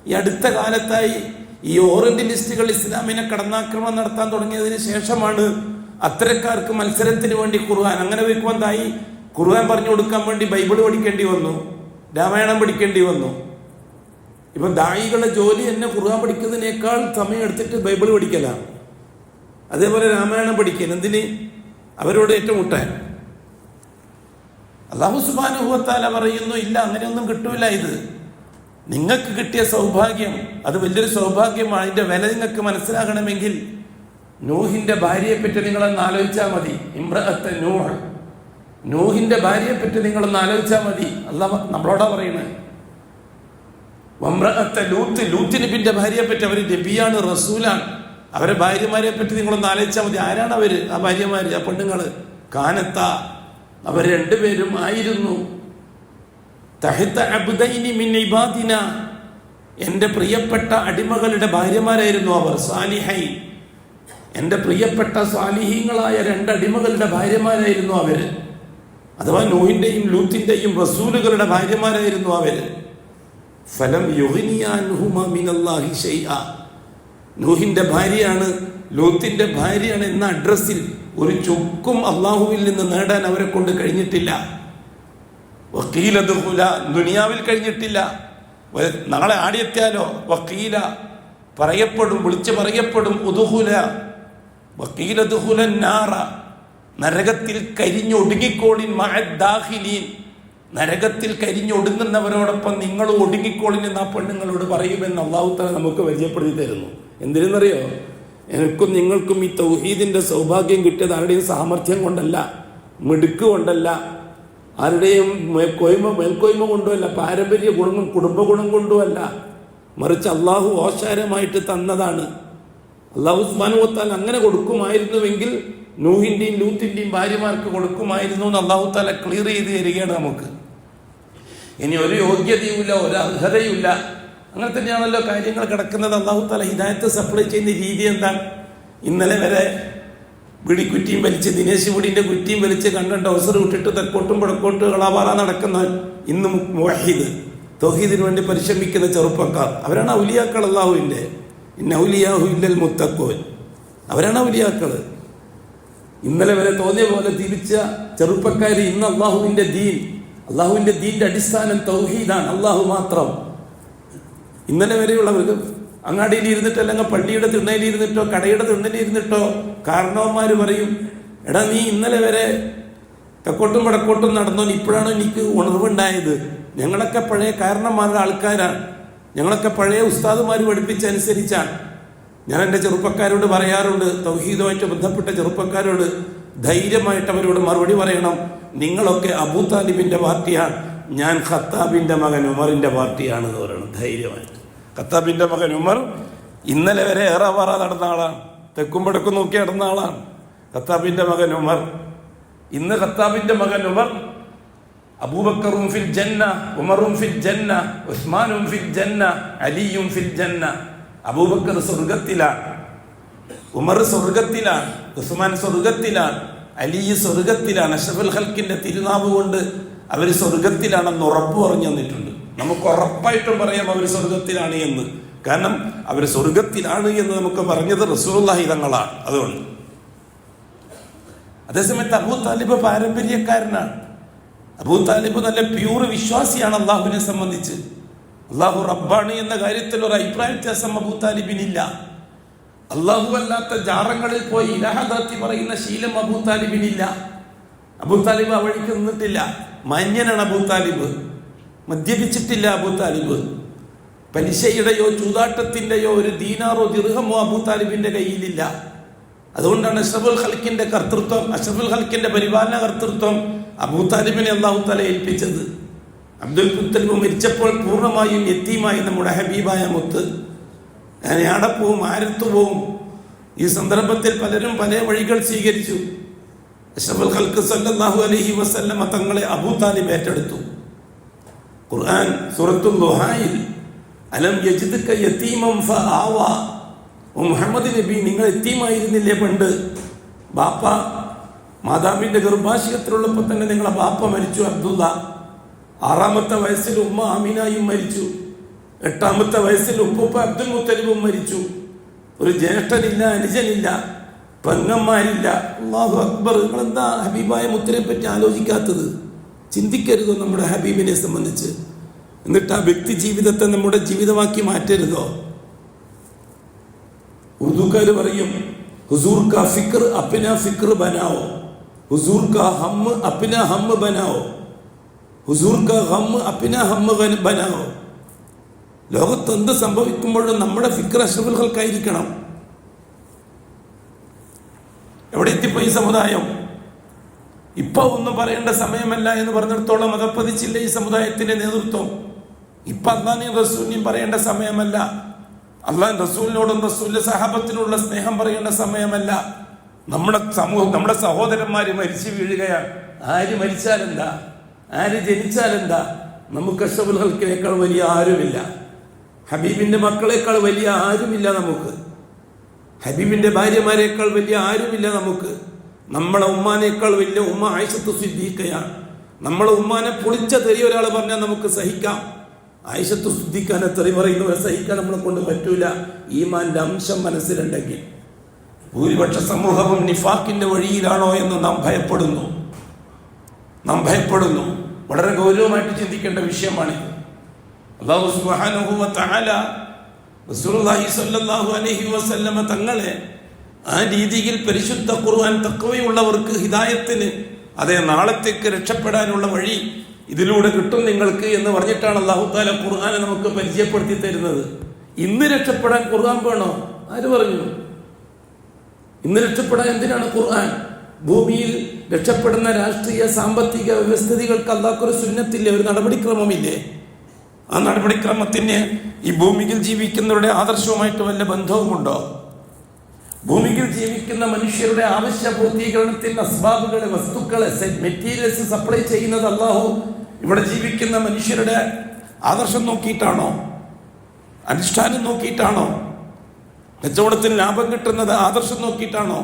Speaker 1: ഈ അടുത്ത കാലത്തായി ഈ ഓറിയന്റലിസ്റ്റുകൾ ഇസ്ലാമിനെ കടന്നാക്രമണം നടത്താൻ തുടങ്ങിയതിന് ശേഷമാണ് അത്തരക്കാർക്ക് മത്സരത്തിന് വേണ്ടി ഖുർആൻ. അങ്ങനെ വെക്കുമെന്നായി ഖുർആൻ പറഞ്ഞു കൊടുക്കാൻ വേണ്ടി ബൈബിൾ പഠിക്കേണ്ടി വന്നു, രാമായണം പഠിക്കേണ്ടി വന്നു. ഇപ്പം ദായികളുടെ ജോലി തന്നെ ഖുർആൻ പഠിക്കുന്നതിനേക്കാൾ സമയം എടുത്തിട്ട് ബൈബിൾ പഠിക്കലാണ്. അതേപോലെ രാമായണം പഠിക്കൽ. എന്തിന്? അവരോട് ഏറ്റുമുട്ടാൻ. അല്ലാഹു സുബ്ഹാനഹു വ തആല പറയുന്നു, ഇല്ല, അങ്ങനെയൊന്നും കിട്ടൂല. ഇത് നിങ്ങൾക്ക് കിട്ടിയ സൗഭാഗ്യം, അത് വലിയൊരു സൗഭാഗ്യമാണ്. അതിന്റെ വില നിങ്ങൾക്ക് മനസ്സിലാകണമെങ്കിൽ നൂഹിന്റെ ഭാര്യയെ പറ്റി നിങ്ങളൊന്ന് ആലോചിച്ചാൽ മതി. ഇംറഅത്ത നൂഹ്, നൂഹിന്റെ ഭാര്യയെ പറ്റി നിങ്ങളൊന്ന് ആലോചിച്ചാൽ മതി. അല്ലാഹ് നമ്മളോടാ പറയുന്നത്. വംറഅത്ത ലൂത്ത്, ലൂത്ത് നബിന്റെ ഭാര്യയെ പറ്റി. അവർ നബിയാണ്, റസൂലാണ്. അവരെ ഭാര്യമാരെ പറ്റി നിങ്ങളൊന്ന് ആലോചിച്ചാൽ മതി. ആരാണ് അവര്? ആ ഭാര്യമാര്, ആ പെണ്ണുങ്ങള്. കാനത്ത, അവർ രണ്ടുപേരും ആയിരുന്നു. തഹ്ത അബ്ദൈനി മിൻ ഇബാദിന, എൻ്റെ പ്രിയപ്പെട്ട അടിമകളുടെ ഭാര്യമാരായിരുന്നു അവർ. സാലിഹൈൻ, എൻ്റെ പ്രിയപ്പെട്ട സാലിഹീങ്ങളായ 2 അടിമകളുടെ ഭാര്യമാരായിരുന്നു അവർ. അഥവാ നൂഹിൻ്റെയും ലൂത്തിൻ്റെയും റസൂലുകളുടെ ഭാര്യമാരായിരുന്നു അവർ. ഫലം യുഗ്നിയ അൻഹുമാ മിനല്ലാഹി ശൈഅ, നൂഹിൻ്റെ ഭാര്യയാണ് ലൂത്തിൻ്റെ ഭാര്യയാണ് എന്ന അഡ്രസ്സിൽ ഒരു ചുക്കും അള്ളാഹുവിൽ നിന്ന് നേടാൻ അവരെ കൊണ്ട് കഴിഞ്ഞിട്ടില്ല. വക്കീല ദുഖുല, ദുനിയാവിൽ കഴിഞ്ഞിട്ടില്ല. നാളെ ആടിയെത്തിയാലോ വക്കീല പറയപ്പെടും, വിളിച്ച് പറയപ്പെടും ഉദുഹുല വക്കീല ദുഖുലൻ നാറ, നരകത്തിൽ കരിഞ്ഞൊടുങ്ങിക്കോളിൻ മഅദ്ദാഖിലീൻ, നരകത്തിൽ കരിഞ്ഞൊടുങ്ങുന്നവരോടൊപ്പം നിങ്ങൾ ഒടുങ്ങിക്കോളിൻ എന്ന് ആ പെണ്ണുങ്ങളോട് പറയുമെന്ന് അള്ളാഹു തആല നമുക്ക് പരിചയപ്പെടുത്തി തരുന്നു. എന്തിനെന്നറിയോ? എനിക്കും നിങ്ങൾക്കും ഈ തൗഹീദിന്റെ സൗഭാഗ്യം കിട്ടിയത് ആരുടെയും സാമർഥ്യം കൊണ്ടല്ല, മിടുക്ക് കൊണ്ടല്ല, ആരുടെയും മേൽക്കോയ്മ കൊണ്ടുമല്ല, പാരമ്പര്യ ഗുണം കുടുംബ ഗുണം കൊണ്ടുമല്ല, മറിച്ച് അള്ളാഹു ഓശാരമായിട്ട് തന്നതാണ്. അള്ളാഹു സുബ്ഹാനഹു വ തആല അങ്ങനെ കൊടുക്കുമായിരുന്നുവെങ്കിൽ നൂഹിൻ്റെയും ലൂത്തിൻ്റെയും ഭാര്യമാർക്ക് കൊടുക്കുമായിരുന്നു എന്ന് അള്ളാഹു തആല ക്ലിയർ ചെയ്ത് തരികയാണ് നമുക്ക്. ഇനി ഒരു യോഗ്യതയുമില്ല, ഒരു അർഹതയുമില്ല, അങ്ങനെ തന്നെയാണല്ലോ കാര്യങ്ങൾ കിടക്കുന്നത്. അള്ളാഹു തആല ഹിദായത്ത് സപ്ലൈ ചെയ്യുന്ന രീതി എന്താണ്? ഇന്നലെ വരെ ബിടിക്കുറ്റിയും വലിച്ച്, ദിനേശ് ബിടിൻ്റെ കുറ്റിയും വലിച്ച് കണ്ടോ അവസരം വിട്ടിട്ട് തെക്കോട്ടും വടക്കോട്ട് കളാപാറ നടക്കുന്ന ഇന്ന് മുവഹിദ്, തൗഹീദിന് വേണ്ടി പരിശ്രമിക്കുന്ന ചെറുപ്പക്കാർ, അവരാണ് ഔലിയാക്കൾ. അള്ളാഹുവിൻ്റെ ഇന്ന ഔലിയാഹു ഇല്ലൽ മുത്തഖൂൻ, അവരാണ് ഔലിയാക്കൾ. ഇന്നലെ വരെ തോന്നിയ പോലെ തിരിച്ച ചെറുപ്പക്കാർ ഇന്ന് അള്ളാഹുവിൻ്റെ ദീൻ്റെ അടിസ്ഥാനം തൗഹീദാണ്, അള്ളാഹു മാത്രം. ഇന്നലെ വരെയുള്ളവർക്ക് അങ്ങാടിയിൽ ഇരുന്നിട്ടോ അല്ലെങ്കിൽ പള്ളിയുടെ തിണ്ണയിലിരുന്നിട്ടോ കടയുടെ തിണ്ണയിലിരുന്നിട്ടോ കാരണവന്മാർ പറയും, എടാ നീ ഇന്നലെ വരെ തെക്കോട്ടും വടക്കോട്ടും നടന്നോ, ഇപ്പോഴാണ് എനിക്ക് ഉണർവുണ്ടായത്. ഞങ്ങളൊക്കെ പഴയ കാരണന്മാരുടെ ആൾക്കാരാണ്, ഞങ്ങളൊക്കെ പഴയ ഉസ്താദുമാർ പഠിപ്പിച്ചനുസരിച്ചാണ്. ഞാൻ എൻ്റെ ചെറുപ്പക്കാരോട് പറയാറുണ്ട്, തൗഹീദുമായിട്ട് ബന്ധപ്പെട്ട ചെറുപ്പക്കാരോട് ധൈര്യമായിട്ട് അവരോട് മറുപടി പറയണം, നിങ്ങളൊക്കെ അബൂ താലിബിൻ്റെ പാർട്ടിയാണ്, ഞാൻ ഖത്താബിൻ്റെ മകൻ ഉമറിൻ്റെ പാർട്ടിയാണ് എന്ന് പറയണം ധൈര്യമായിട്ട്. ഖത്താബിൻ്റെ മകൻ ഉമർ ഇന്നലെ വരെ ഏറാവാറ നടന്ന ആളാണ്, തെക്കും വടക്കും നോക്കി നടന്ന ആളാണ് ഖത്താബിൻ്റെ മകൻ ഉമർ. ഇന്ന് ഖത്താബിൻ്റെ മകൻ ഉമർ അബൂബക്കറും ഫിൽ ജന്ന, ഉമറും ഫിൽ ജന്ന, ഉസ്മാനും ഫിൽ ജന്ന, അലിയും ഫിൽ ജന്ന. അബൂബക്കർ സ്വർഗത്തിലാണ്, ഉമർ സ്വർഗത്തിലാണ്, ഉസ്മാൻ സ്വർഗത്തിലാണ്, അലി സ്വർഗത്തിലാണ്. അഷ്റഫുൽ ഖൽക്കിന്റെ തിരുനാവ് കൊണ്ട് അവർ സ്വർഗത്തിലാണെന്ന് ഉറപ്പ് പറഞ്ഞു തന്നിട്ടുണ്ട്. നമുക്ക് ഉറപ്പായിട്ടും പറയാം അവർ സ്വർഗത്തിലാണ് എന്ന്. കാരണം അവർ സ്വർഗത്തിലാണ് എന്ന് നമുക്ക് പറഞ്ഞത് റസൂലുള്ളാഹി തങ്ങളാണ്. അതുകൊണ്ട് അതേസമയത്ത് അബൂ താലിബ് പാരമ്പര്യക്കാരനാണ്. അബൂ താലിബ് നല്ല പ്യൂർ വിശ്വാസിയാണ് അള്ളാഹുവിനെ സംബന്ധിച്ച്. അള്ളാഹു റബ്ബാണ് എന്ന കാര്യത്തിൽ ഒരു അഭിപ്രായ വ്യത്യാസം അബൂ താലിബിനില്ല. അള്ളാഹു അല്ലാത്ത ജാറങ്ങളിൽ പോയി ഇലാഹദാത്തി പറയുന്ന ശീലം അബൂ താലിബിനില്ല. അബൂ താലിബ് ആ വഴിക്ക് നിന്നിട്ടില്ല. മാന്യനാണ് അബൂ താലിബ്, മദ്യപിച്ചിട്ടില്ല അബൂ താലിബ്. പലിശയുടെയോ ചൂതാട്ടത്തിൻ്റെയോ ഒരു ദീനാറോ ദിർഹമോ അബൂ താലിബിന്റെ കയ്യിലില്ല. അതുകൊണ്ടാണ് അഷ്റഫുൽ ഖൽക്കിന്റെ കർത്തൃത്വം, അഷ്റഫുൽ ഖൽക്കിന്റെ പരിപാലന കർത്തൃത്വം അബൂ താലിബിനെ അല്ലാഹു തആല ഏൽപ്പിച്ചത്. അബ്ദുൽ മുത്തലിബ് മരിച്ചപ്പോൾ പൂർണ്ണമായും യത്തീമായി നമ്മുടെ ഹബീബായ മുത്ത്. ഞാൻ എവിടെ പോവും, ആരത്തു പോവും? ഈ സന്ദർഭത്തിൽ പലരും പല വഴികൾ സ്വീകരിച്ചു. അഷ്റഫുൽ ഖൽക്ക് സല്ലല്ലാഹു അലൈഹി വസല്ലമ തങ്ങളെ അബൂ താലിബ് ഏറ്റെടുത്തു. ഖുർആൻ സൂറത്തുൽ ദുഹായിൽ അലം യജിദ്ക യതീമൻ ഫആവ, മുഹമ്മദ് നബി നിങ്ങൾ യതീമായിരുന്നില്ലേ പണ്ട്? ബാപ്പ മാതാവിന്റെ ഗർഭാശയത്തിലുള്ളപ്പോൾ തന്നെ നിങ്ങളെ ബാപ്പ മരിച്ചു അബ്ദുള്ള. 6-ാമത്തെ വയസ്സിൽ ഉമ്മ ആമിനയും മരിച്ചു. 8-ാമത്തെ വയസ്സിൽ ഉപ്പൂപ്പ അബ്ദുൽ മുത്തലിബും മരിച്ചു. ഒരു ജ്യേഷ്ഠനില്ല, അനുജനില്ല, പെങ്ങന്മാരില്ല. അല്ലാഹു അക്ബർ. നിങ്ങളെന്താ ഹബീബായ മുത്തിനെ പറ്റി ആലോചിക്കാത്തത്? ചിന്തിക്കരുതോ നമ്മുടെ ഹബീബിനെ സംബന്ധിച്ച്? എന്നിട്ട് ആ വ്യക്തി ജീവിതത്തെ നമ്മുടെ ജീവിതമാക്കി മാറ്റരുതോ? ഉറുദുക്കാർ പറയും, ഹുസൂർ കാ ഫിക്ർ അപ്നാ ഫിക്ർ ബനാओ, ഹുസൂർ കാ ഹം അപ്നാ ഹം ബനാओ, ഹുസൂർ കാ ഹം അപ്നാ ഹം ബനാओ. ലോകത്ത് എന്ത് സംഭവിക്കുമ്പോഴും നമ്മുടെ ഫിക്ർ അഷ്റഫുൽ ഖൽക്കായിരിക്കണം. എവിടെ എത്തിപ്പോയി സമുദായം? ഇപ്പൊ ഒന്നും പറയേണ്ട സമയമല്ല എന്ന് പറഞ്ഞിടത്തോളം അതപ്പതിച്ചില്ല ഈ സമുദായത്തിന്റെ നേതൃത്വം. ഇപ്പൊ അല്ലാഹുവിനെയും റസൂലിനെയും പറയേണ്ട സമയമല്ല. അല്ലാഹു റസൂലിനോടും റസൂലിന്റെ സഹാബത്തിനുള്ള സ്നേഹം പറയേണ്ട സമയമല്ല. നമ്മുടെ സമൂഹം, നമ്മുടെ സഹോദരന്മാര് മരിച്ചു വീഴുകയാണ്. ആര് മരിച്ചാലെന്താ, ആര് ജനിച്ചാലെന്താ? നമുക്ക് അഷ്റഫുൽ ഖൽഖിനേക്കാൾ വലിയ ആരുമില്ല. ഹബീബിന്റെ മക്കളെക്കാൾ വലിയ ആരുമില്ല നമുക്ക്. ഹബീബിന്റെ ഭാര്യമാരെക്കാൾ വലിയ ആരുമില്ല നമുക്ക്. നമ്മളെ ഉമ്മാനേക്കാൾ വലിയ ഉമ്മ ആയിഷത്തു സിദ്ദീഖയാണ്. നമ്മളെ ഉമ്മാനെ പൊളിച്ച തെറി ഒരാൾ പറഞ്ഞാൽ നമുക്ക് സഹിക്കാം. ആയിഷത്തു സിദ്ദീഖാനെ തെറി പറയുന്നവരെ സഹിക്കാൻ നമ്മളെ കൊണ്ട് പറ്റൂല. ഈമാന്റെ അംശം മനസ്സിലുണ്ടെങ്കിൽ. ഭൂരിപക്ഷ സമൂഹവും നിഫാഖിന്റെ വഴിയിലാണോ എന്ന് നാം ഭയപ്പെടുന്നു. വളരെ ഗൗരവമായിട്ട് ചിന്തിക്കേണ്ട വിഷയമാണിത്. അല്ലാഹു സുബ്ഹാനഹു വ തആല റസൂലുള്ളാഹി സ്വല്ലല്ലാഹു അലൈഹി വസല്ലമ തങ്ങളെ ആ രീതിയിൽ പരിശുദ്ധ ഖുർആൻ തഖ്വയുള്ളവർക്ക് ഹിദായത്തിന്, അതേ നാളത്തേക്ക് രക്ഷപ്പെടാനുള്ള വഴി ഇതിലൂടെ കിട്ടും നിങ്ങൾക്ക് എന്ന് പറഞ്ഞിട്ടാണ് അല്ലാഹു തആല ഖുർആനെ നമുക്ക് പരിചയപ്പെടുത്തി തരുന്നത്. ഇന്ന് രക്ഷപ്പെടാൻ ഖുർആൻ വേണോ? ആര് പറഞ്ഞു? ഇന്ന് രക്ഷപ്പെടാൻ എന്തിനാണ് ഖുർആൻ? ഭൂമിയിൽ രക്ഷപ്പെടുന്ന രാഷ്ട്രീയ സാമ്പത്തിക വ്യവസ്ഥിതികൾക്ക് അല്ലാഹുവിന്റെ സുന്നത്തില്ലേ, ഒരു നടപടിക്രമമില്ലേ? ആ നടപടിക്രമത്തിന് ഈ ഭൂമിയിൽ ജീവിക്കുന്നവരുടെ ആദർശവുമായിട്ട് വല്ല ബന്ധവുമുണ്ടോ? ഭൂമിയിൽ ജീവിക്കുന്ന മനുഷ്യരുടെ ആവശ്യ പൂർത്തീകരണത്തിന് അസ്ബാബുകളെ, വസ്തുക്കളെ, മെറ്റീരിയൽസ് സപ്ലൈ ചെയ്യുന്നത് അല്ലാഹു ഇവിടെ ജീവിക്കുന്ന മനുഷ്യരുടെ ആദർശം നോക്കിയിട്ടാണോ? അനുഷ്ഠാനം നോക്കിയിട്ടാണോ? കച്ചവടത്തിന് ലാഭം കിട്ടുന്നത് ആദർശം നോക്കിയിട്ടാണോ?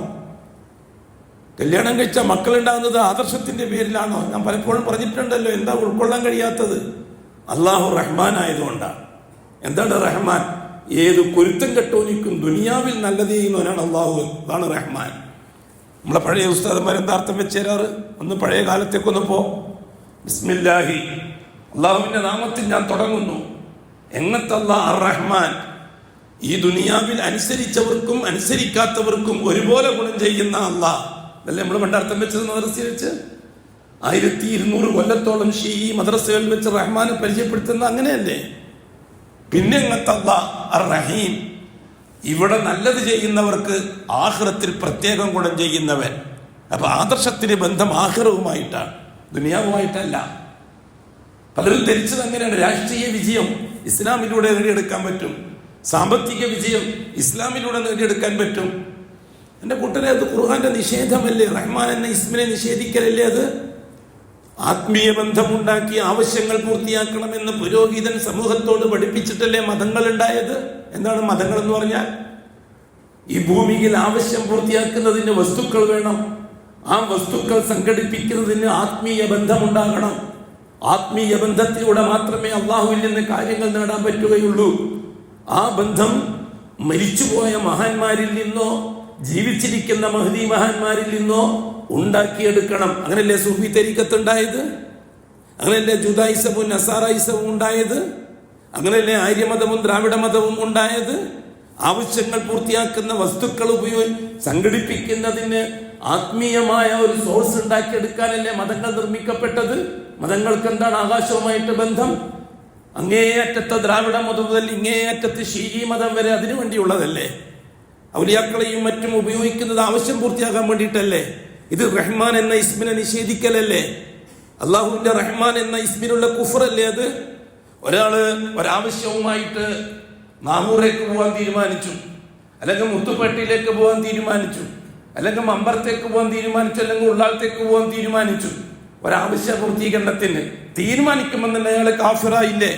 Speaker 1: കല്യാണം കഴിച്ച മക്കളുണ്ടാകുന്നത് ആദർശത്തിന്റെ പേരിലാണോ? ഞാൻ പലപ്പോഴും പറഞ്ഞിട്ടുണ്ടല്ലോ, എന്താ ഉൾക്കൊള്ളാൻ കഴിയാത്തത്? അള്ളാഹു റഹ്മാൻ ആയതുകൊണ്ടാണ്. എന്താണ് റഹ്മാൻ? ഏത് കുരുത്തം കെട്ടോനിക്കും ദുനിയാവിൽ നല്ലത് ചെയ്യുന്നവനാണ് അള്ളാഹു. അതാണ് റഹ്മാൻ. നമ്മളെ പഴയ ഉസ്താദന്മാർ എന്താ അർത്ഥം വെച്ച് തരാറ്? ഒന്ന് പഴയ കാലത്തേക്കൊന്ന് പോ. ബിസ്മില്ലാഹി, അള്ളാഹുവിന്റെ നാമത്തിൽ ഞാൻ തുടങ്ങുന്നു. എങ്ങനത്തെ അല്ലാഹ്? അർ റഹ്മാൻ. ഈ ദുനിയാവിൽ അനുസരിച്ചവർക്കും അനുസരിക്കാത്തവർക്കും ഒരുപോലെ ഗുണം ചെയ്യുന്ന അല്ലാഹ്. അതല്ലേ നമ്മൾ പണ്ടർത്ഥം വെച്ചത് മദ്രസയിൽ വെച്ച്? 1200 കൊല്ലത്തോളം ഷീഈ മദ്രസകളിൽ വെച്ച് റഹ്മാനെ പരിചയപ്പെടുത്തുന്ന അങ്ങനെയല്ലേ? പിന്നെ എങ്ങനത്തെ അല്ലാഹ്? അർ റഹീം. ഇവിടെ നല്ലത് ചെയ്യുന്നവർക്ക് ആഖിറത്തിൽ പ്രത്യേകം ഗുണം ചെയ്യുന്നവൻ. അപ്പൊ ആദർശത്തിന് ബന്ധം ആഖിറവുമായിട്ടാണ്, ദുനിയാവുമായിട്ടല്ല. പലരും ധരിച്ചത് അങ്ങനെയാണ്. രാഷ്ട്രീയ വിജയം ഇസ്ലാമിലൂടെ നേടിയെടുക്കാൻ പറ്റും, സാമ്പത്തിക വിജയം ഇസ്ലാമിലൂടെ നേടിയെടുക്കാൻ പറ്റും. എൻ്റെ കൂട്ടരെ, അത് ഖുർആന്റെ നിഷേധമല്ലേ? റഹ്മാൻ എന്ന ഇസ്മിനെ നിഷേധിക്കലല്ലേ അത്? ആത്മീയ ബന്ധമുണ്ടാക്കി ആവശ്യങ്ങൾ പൂർത്തിയാക്കണമെന്ന് പുരോഹിതൻ സമൂഹത്തോട് പഠിപ്പിച്ചിട്ടല്ലേ മതങ്ങൾ ഉണ്ടായത്? എന്താണ് മതങ്ങൾ എന്ന് പറഞ്ഞാൽ? ഈ ഭൂമിയിൽ ആവശ്യം പൂർത്തിയാക്കുന്നതിന് വസ്തുക്കൾ വേണം. ആ വസ്തുക്കൾ സംഘടിപ്പിക്കുന്നതിന് ആത്മീയ ബന്ധമുണ്ടാകണം. ആത്മീയ ബന്ധത്തിലൂടെ മാത്രമേ അള്ളാഹുവിൽ നിന്ന് കാര്യങ്ങൾ നേടാൻ പറ്റുകയുള്ളൂ. ആ ബന്ധം മരിച്ചുപോയ മഹാന്മാരിൽ നിന്നോ ജീവിച്ചിരിക്കുന്ന മഹദി മഹാന്മാരിൽ നിന്നോ ഉണ്ടാക്കിയെടുക്കണം. അങ്ങനല്ലേ സൂഫി തരീഖത്ത് ഉണ്ടായത്? അങ്ങനല്ലേ ജുദായിസവും നസാറായിസവും ഉണ്ടായത്? അങ്ങനല്ലേ ആര്യമതവും ദ്രാവിഡ മതവും ഉണ്ടായത്? ആവശ്യങ്ങൾ പൂർത്തിയാക്കുന്ന വസ്തുക്കൾ സംഘടിപ്പിക്കുന്നതിന് ആത്മീയമായ ഒരു സോഴ്സ് ഉണ്ടാക്കിയെടുക്കാനല്ലേ മതങ്ങൾ നിർമ്മിക്കപ്പെട്ടത്? മതങ്ങൾക്ക് എന്താണ് ആകാശവുമായിട്ട് ബന്ധം? അങ്ങേയറ്റത്തെ ദ്രാവിഡ മതം മുതൽ ഇങ്ങേയറ്റത്ത് ഷീഈ മതം വരെ അതിനു വേണ്ടിയുള്ളതല്ലേ? ഔലിയാക്കളെയും മറ്റും ഉപയോഗിക്കുന്നത് ആവശ്യം പൂർത്തിയാക്കാൻ വേണ്ടിയിട്ടല്ലേ? ഇത് റഹ്മാൻ എന്ന ഇസ്മിനെ നിഷേധിക്കലല്ലേ? അള്ളാഹുവിന്റെ റഹ്മാൻ എന്ന ഇസ്മിനുള്ള കുഫറല്ലേ അത്? ഒരാള് ഒരാവശ്യവുമായിട്ട് നാമൂറേക്ക് പോകാൻ തീരുമാനിച്ചു, അല്ലെങ്കിൽ മുത്തുപ്പേട്ടയിലേക്ക് പോകാൻ തീരുമാനിച്ചു, അല്ലെങ്കിൽ മമ്പറത്തേക്ക് പോകാൻ തീരുമാനിച്ചു, അല്ലെങ്കിൽ ഉള്ളാളത്തേക്ക് പോകാൻ തീരുമാനിച്ചു. ഒരാവശ്യ പൂർത്തീകരണത്തിന് തീരുമാനിക്കുമെന്ന് തന്നെ അയാളെ കാഫിറായില്ലേ?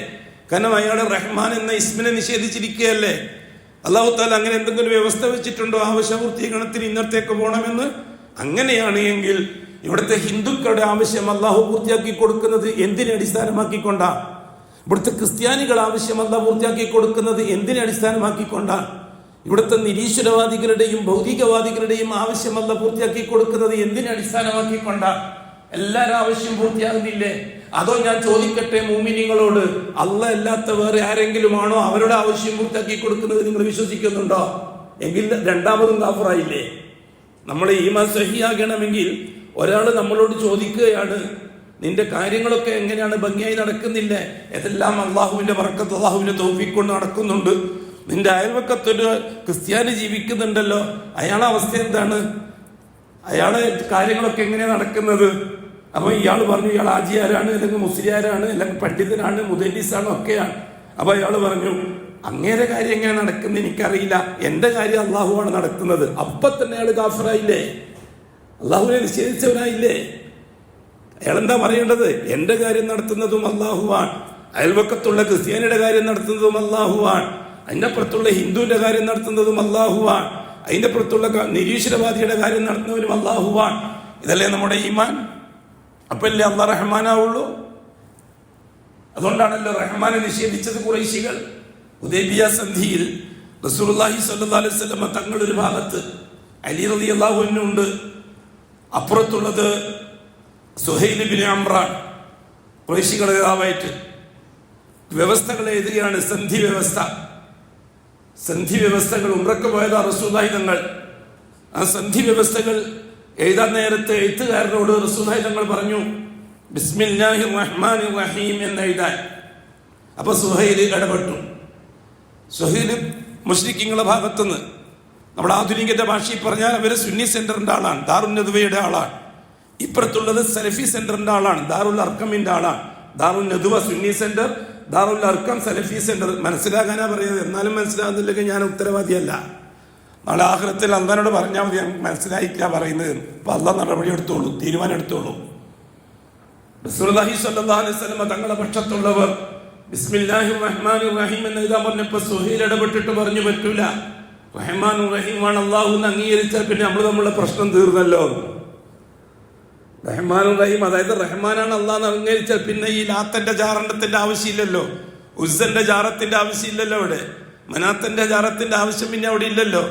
Speaker 1: കാരണം അയാൾ റഹ്മാൻ എന്ന ഇസ്മിനെ നിഷേധിച്ചിരിക്കുകയല്ലേ? അല്ലാഹു തആല അങ്ങനെ എന്തെങ്കിലും വ്യവസ്ഥ വെച്ചിട്ടുണ്ടോ ആവശ്യ പൂർത്തീകരണത്തിന് ഇന്നത്തേക്ക് പോകണമെന്ന്? അങ്ങനെയാണ് എങ്കിൽ ഇവിടുത്തെ ഹിന്ദുക്കളുടെ ആവശ്യം അള്ളാഹു പൂർത്തിയാക്കി കൊടുക്കുന്നത് എന്തിനെ അടിസ്ഥാനമാക്കിക്കൊണ്ടാ? ഇവിടുത്തെ ക്രിസ്ത്യാനികൾ ആവശ്യം അള്ളാഹു പൂർത്തിയാക്കി കൊടുക്കുന്നത് എന്തിനെ അടിസ്ഥാനമാക്കിക്കൊണ്ടാ? ഇവിടുത്തെ നിരീശ്വരവാദികളുടെയും ഭൗതികവാദികളുടെയും ആവശ്യം അള്ളാഹു പൂർത്തിയാക്കി കൊടുക്കുന്നത് എന്തിനെ അടിസ്ഥാനമാക്കിക്കൊണ്ടാ? എല്ലാവരും ആവശ്യം പൂർത്തിയാകുന്നില്ലേ? അതോ ഞാൻ ചോദിക്കട്ടെ മുഅ്മിനീങ്ങളോട്, അല്ലാഹ് അല്ലാത്ത വേറെ ആരെങ്കിലും ആണോ അവരുടെ ആവശ്യം പൂർത്തിയാക്കി കൊടുക്കുന്നത് നിങ്ങൾ വിശ്വസിക്കുന്നുണ്ടോ? എങ്കിൽ രണ്ടാമതും കാഫിറായില്ലേ? നമ്മൾ ഈമാൻ സഹിയാകണമെങ്കിൽ ഒരാൾ നമ്മളോട് ചോദിക്കുകയാണ്, നിന്റെ കാര്യങ്ങളൊക്കെ എങ്ങനെയാണ്? ഭംഗിയായി നടക്കുന്നില്ലേ? ഇതെല്ലാം അള്ളാഹുവിന്റെ ബർക്കത്ത്, അള്ളാഹുവിന്റെ തൗഫീഖ് കൊണ്ട് നടക്കുന്നുണ്ട്. നിന്റെ അയൽവക്കത്തൊരു ക്രിസ്ത്യാനി ജീവിക്കുന്നുണ്ടല്ലോ, അയാളുടെ അവസ്ഥ എന്താണ്? അയാളെ കാര്യങ്ങളൊക്കെ എങ്ങനെയാണ് നടക്കുന്നത്? അപ്പൊ ഇയാൾ പറഞ്ഞു ഇയാൾ ആജിയാരാണ്, അല്ലെങ്കിൽ മുസ്ലിയാരാണ്, അല്ലെങ്കിൽ പണ്ഡിതനാണ്, മുദല്ലിസാണ്, ഒക്കെയാണ്. അപ്പൊ അയാൾ പറഞ്ഞു അങ്ങേരെ കാര്യം എങ്ങനെ നടക്കുന്നത് എനിക്കറിയില്ല, എന്റെ കാര്യം അള്ളാഹുവാണ് നടത്തുന്നത്. അപ്പൊ തന്നെ അയാൾ കാഫിറായില്ലേ? അള്ളാഹുവിനെ നിഷേധിച്ചവനായില്ലേ? അയാളെന്താ പറയേണ്ടത്? എൻ്റെ കാര്യം നടത്തുന്നതും അള്ളാഹുവാൻ, അയൽവക്കത്തുള്ള ക്രിസ്ത്യാനിയുടെ കാര്യം നടത്തുന്നതും അള്ളാഹുവാൻ, അതിൻ്റെ അപ്പുറത്തുള്ള ഹിന്ദുവിന്റെ കാര്യം നടത്തുന്നതും അള്ളാഹുവാൻ, അതിൻ്റെ അപ്പുറത്തുള്ള നിരീശ്വരവാദിയുടെ കാര്യം നടത്തുന്നവരും അള്ളാഹുവാൻ. ഇതല്ലേ നമ്മുടെ ഈമാൻ? അപ്പല്ലേ അള്ളാഹ് റഹ്മാനാവുള്ളൂ. അതുകൊണ്ടാണല്ലോ റഹ്മാനെ നിഷേധിച്ചത് ഖുറൈശികൾ. ഹുദൈബിയ സന്ധിയിൽ റസൂലുള്ളാഹി സ്വല്ലല്ലാഹു അലൈഹി വസല്ലം തങ്ങൾ ഒരു ഭാഗത്ത്, അലി റളിയല്ലാഹു അൻഹു ഉണ്ട്, അപ്പുറത്തുള്ളത് സുഹൈൽ ഇബ്നു അംറാൻ, ഖുറൈശികളുടെ നേതാവായിട്ട് വ്യവസ്ഥകൾ എഴുതുകയാണ്. സന്ധി വ്യവസ്ഥകൾ ഉംറക്ക് പോയതാ റസൂലുള്ളാഹി തങ്ങൾ. ആ സന്ധി വ്യവസ്ഥകൾ എഴുതാൻ നേരത്തെ എഴുത്തുകാരനോട് റസൂലുള്ളാഹി തങ്ങൾ പറഞ്ഞു ബിസ്മില്ലാഹിർ റഹ്മാനിർ റഹീം എന്ന് എഴുതാൻ. അപ്പൊ സുഹൈൽ ഇടപെട്ടു. സുഹൈൽ മുശ്രിക്കീങ്ങളുടെ ഭാഗത്തുനിന്ന്, നമ്മുടെ ആധുനികന്റെ ഭാഷയിൽ പറഞ്ഞാൽ അവര് സുന്നി സെന്ററിന്റെ ആളാണ്, ദാറുൻ നദ്വയുടെ ആളാണ്. ഇപ്പുറത്തുള്ളത് സലഫി സെന്ററിന്റെ ആളാണ്, ദാറുൽ അർക്കമിന്റെ ആളാണ്. ദാറുൽ നദ്വ സുന്നി സെന്റർ, ദാറുൽ അർക്കം സലഫി സെന്റർ. മനസ്സിലാകാനാ പറയുന്നത്. എന്നാലും മനസ്സിലാകുന്നില്ലെങ്കിൽ ഞാൻ ഉത്തരവാദിയല്ല. നാളെ ആഖിറത്തിൽ അള്ളാഹുവിനോട് പറഞ്ഞാൽ മതി മനസ്സിലായിട്ടാ പറയുന്നത്. അപ്പൊ അള്ളാഹ് നടപടി എടുത്തോളൂ, തീരുമാനം എടുത്തോളൂ. റസൂലുള്ളാഹി സ്വല്ലല്ലാഹു അലൈഹി വസല്ലം തങ്ങളുടെ പക്ഷത്തുള്ളവർ ബിസ്മില്ലാഹിർ റഹ്മാനിർ റഹീം എന്ന് എഴുതാൻ പറഞ്ഞപ്പോൾ സുഹൈൽ ഇടപെട്ടിട്ട് പറഞ്ഞു പറ്റൂല, റഹ്മാനുർ റഹീമാണ് അള്ളാഹു എന്ന് അംഗീകരിച്ചാൽ പിന്നെ നമ്മൾ തമ്മിലുള്ള പ്രശ്നം തീർന്നല്ലോ. റഹ്മാനുർ റഹീം, അതായത് റഹ്മാനാണ് അള്ളാഹ് എന്ന് അംഗീകരിച്ചാൽ പിന്നെ ഈ ലാത്തന്റെ ജാറത്തിന്റെ ആവശ്യമില്ലല്ലോ, ഉസ്സന്റെ ജാറത്തിന്റെ ആവശ്യമില്ലല്ലോ, അവിടെ മനാത്തന്റെ ജാറത്തിന്റെ ആവശ്യം പിന്നെ അവിടെ ഇല്ലല്ലോ.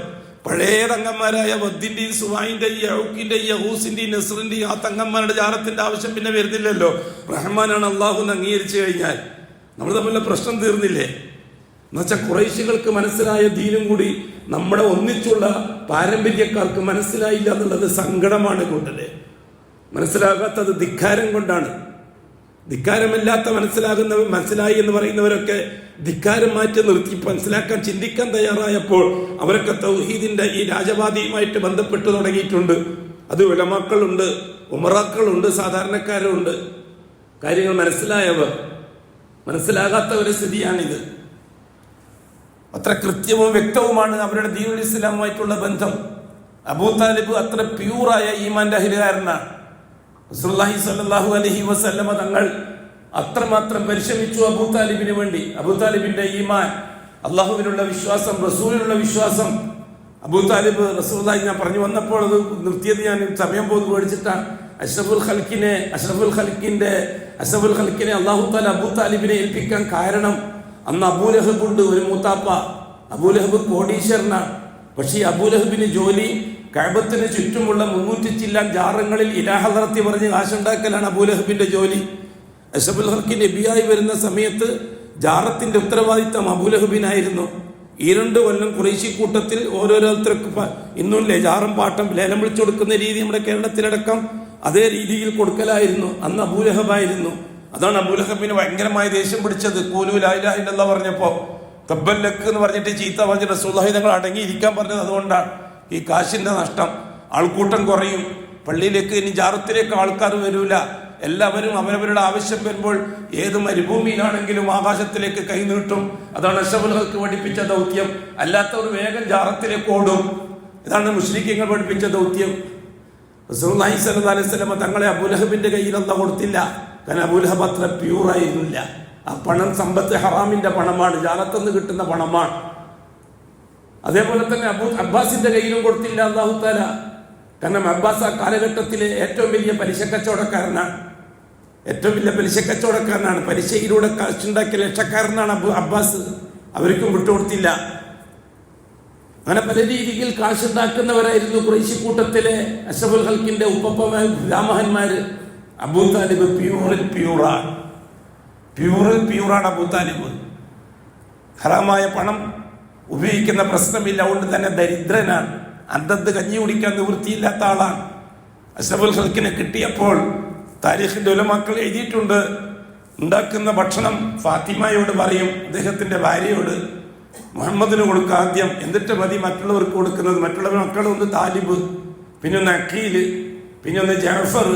Speaker 1: പഴയ തങ്ങന്മാരായ വദ്ദിന്റെയും സുവായിന്റെയും യഹൂക്കിന്റെയും യഹൂസിന്റെയും നസ്റിന്റെയും ആ തങ്ങന്മാരുടെ ജാറത്തിന്റെ ആവശ്യം പിന്നെ വരുന്നില്ലല്ലോ. റഹ്മാനാണ് അള്ളാഹു എന്ന് അംഗീകരിച്ചു കഴിഞ്ഞാൽ നമ്മൾ തമ്മിലുള്ള പ്രശ്നം തീർന്നില്ലേ? എന്നുവെച്ചാൽ ഖുറൈശികൾക്ക് മനസ്സിലായ ദീനും കൂടി നമ്മുടെ ഒന്നിച്ചുള്ള പാരമ്പര്യക്കാർക്ക് മനസ്സിലായില്ല എന്നുള്ളത് സങ്കടമാണ് കൊണ്ടല്ലേ. മനസ്സിലാകാത്തത് ധിക്കാരം കൊണ്ടാണ്. ധിക്കാരമില്ലാത്ത മനസ്സിലായി എന്ന് പറയുന്നവരൊക്കെ ധിക്കാരം മാറ്റി നിർത്തി മനസ്സിലാക്കാൻ ചിന്തിക്കാൻ തയ്യാറായപ്പോൾ അവരൊക്കെ തൗഹീദിന്റെ ഈ രാജവാദിയുമായിട്ട് ബന്ധപ്പെട്ടു തുടങ്ങിയിട്ടുണ്ട്. അത് ഉലമാക്കളുണ്ട്, ഉമറാക്കളുണ്ട്, സാധാരണക്കാരുണ്ട്. കാര്യങ്ങൾ മനസ്സിലായവർ, മനസ്സിലാകാത്തവരുടെ സ്ഥിതിയാണിത്. അത്ര കൃത്യവും വ്യക്തവുമാണ് അവരുടെ ദീനുൽ ഇസ്ലാമുമായിട്ടുള്ള ബന്ധം. അബൂ താലിബ് അത്ര പ്യൂറായ ഈമാന്റെ അഹിലുകാരനാണ്. റസൂലുള്ളാഹി സ്വല്ലല്ലാഹു അലൈഹി വസല്ലമ തങ്ങൾ അത്രമാത്രം പരിശ്രമിച്ചു അബൂ താലിബിന് വേണ്ടി. അബൂ താലിബിന്റെ ഈമാൻ, അള്ളാഹുവിനുള്ള വിശ്വാസം, റസൂലിനുള്ള വിശ്വാസം. അബൂ താലിബ് റസൂലുള്ളാഹി ഞാൻ പറഞ്ഞു വന്നപ്പോൾ അത് നിർത്തിയത് ഞാൻ സമയം പോയി മേടിച്ചിട്ടാണ്. അഷ്റഫുൽ ഖൽക്കിനെ അള്ളാഹു താല അബൂ താലിബിനെ ഏൽപ്പിക്കാൻ കാരണം, അന്ന് അബൂലഹബ് ഉണ്ട്, ഒരു മൂത്താപ്പ. അബൂലഹബ് കോടീശ്വരനാണ്. പക്ഷേ ഈ അബൂലഹബിന് ജോലി കഅബത്തിന് ചുറ്റുമുള്ള 300 ചില്ലാൻ ജാറങ്ങളിൽ ഇലാഹദറത്തി പറഞ്ഞ് കാശുണ്ടാക്കലാണ് അബൂലഹബിന്റെ ജോലി. അഷ്റഫുൽ ഖൽഖി നബിയായി വരുന്ന സമയത്ത് ജാറത്തിന്റെ ഉത്തരവാദിത്തം അബൂലഹബിനായിരുന്നു. ഈ 2 കൊല്ലം ഖുറൈശി കൂട്ടത്തിൽ ഓരോരുത്തർക്ക് ഇന്നുമില്ലേ ജാറം പാട്ടം ലേലം വിളിച്ചു കൊടുക്കുന്ന രീതി നമ്മുടെ കേരളത്തിലടക്കം അതേ രീതിയിൽ കൊടുക്കലായിരുന്നു. അന്ന് അബൂലഹബായിരുന്നു. അതാണ് അബൂലഹബിന് ഭയങ്കരമായ ദേഷ്യം പിടിച്ചത്. ഖൂലൂ ലാ ഇലാഹ ഇല്ലല്ലാഹ് പറഞ്ഞപ്പോ തബ്ബൻ ലക്ക് എന്ന് പറഞ്ഞിട്ട് ചീത്ത പറഞ്ഞ് റസൂലുള്ളാഹി തങ്ങൾ അടങ്ങിയിരിക്കാൻ പറഞ്ഞത് അതുകൊണ്ടാണ്. ഈ കാശിന്റെ നഷ്ടം, ആൾക്കൂട്ടം കുറയും, പള്ളിയിലേക്ക് ഇനി ജാറത്തിലേക്ക് ആൾക്കാർ വരൂല. എല്ലാവരും അവരവരുടെ ആവശ്യം വരുമ്പോൾ ഏത് മരുഭൂമിയിലാണെങ്കിലും ആകാശത്തിലേക്ക് കൈനീട്ടും. അതാണ് അഷ്റഫുൽ ഖൽഖ് പഠിപ്പിച്ച ദൗത്യം. അല്ലാത്തവർ വേഗം ജാറത്തിലേക്ക് ഓടും. ഇതാണ് മുശ്രിക്കീങ്ങൾ പഠിപ്പിച്ച ദൗത്യം. റസൂലുള്ളാഹി സ്വല്ലല്ലാഹു അലൈഹി വസല്ലം തങ്ങളെ അബൂലഹബിന്റെ കയ്യിൽ അല്ലാഹ് കൊടുത്തില്ല. കാരണം അബൂലഹബ് അത്ര പ്യൂറായിരുന്നില്ല. ആ പണം സമ്പത്ത് ഹറാമിന്റെ പണമാണ്, ജാറത്തുനിന്ന് കിട്ടുന്ന പണമാണ്. അതേപോലെ തന്നെ അബ്ബാസിന്റെ കയ്യിലും കൊടുത്തില്ല അല്ലാഹു തആല. കാരണം അബ്ബാസ് ആ കാലഘട്ടത്തിലെ ഏറ്റവും വലിയ പലിശ കച്ചവടക്കാരനാണ്. പലിശയിലൂടെ കാശുണ്ടാക്കിയ ലക്ഷക്കാരനാണ് അബ്ബാസ്. അവർക്കും വിട്ടുകൊടുത്തില്ല. അങ്ങനെ പല രീതിയിൽ കാശുണ്ടാക്കുന്നവരായിരുന്നു ഖുറൈശി കൂട്ടത്തിലെ അഷ്റഫുൽ ഖൽക്കിന്റെ ഉപ്പപ്പമാർ, പിതാമഹന്മാര്. അബൂ താലിബ് പ്യൂറാണ് അബൂ താലിബ്. ഹറാമായ പണം ഉപയോഗിക്കുന്ന പ്രശ്നമില്ല. അതുകൊണ്ട് തന്നെ ദരിദ്രനാണ്. അന്തത്ത് കഞ്ഞി കുടിക്കാൻ നിവൃത്തിയില്ലാത്ത ആളാണ്. അഷ്റഫുൽ ഖൽക്കിനെ കിട്ടിയപ്പോൾ താരീഖിന്റെ ഉലമാക്കൾ എഴുതിയിട്ടുണ്ട്, ഉണ്ടാക്കുന്ന ഭക്ഷണം ഫാത്തിമയോട് പറയും, അദ്ദേഹത്തിന്റെ ഭാര്യയോട്, മുഹമ്മദിന് കൊടുക്കുക ആദ്യം, എന്നിട്ട് മതി മറ്റുള്ളവർക്ക് കൊടുക്കുന്നത്. മറ്റുള്ള മക്കളൊന്ന് താലിബ്, പിന്നെ ഒന്ന് അഖീല്, പിന്നെ ഒന്ന് ജഅഫർ,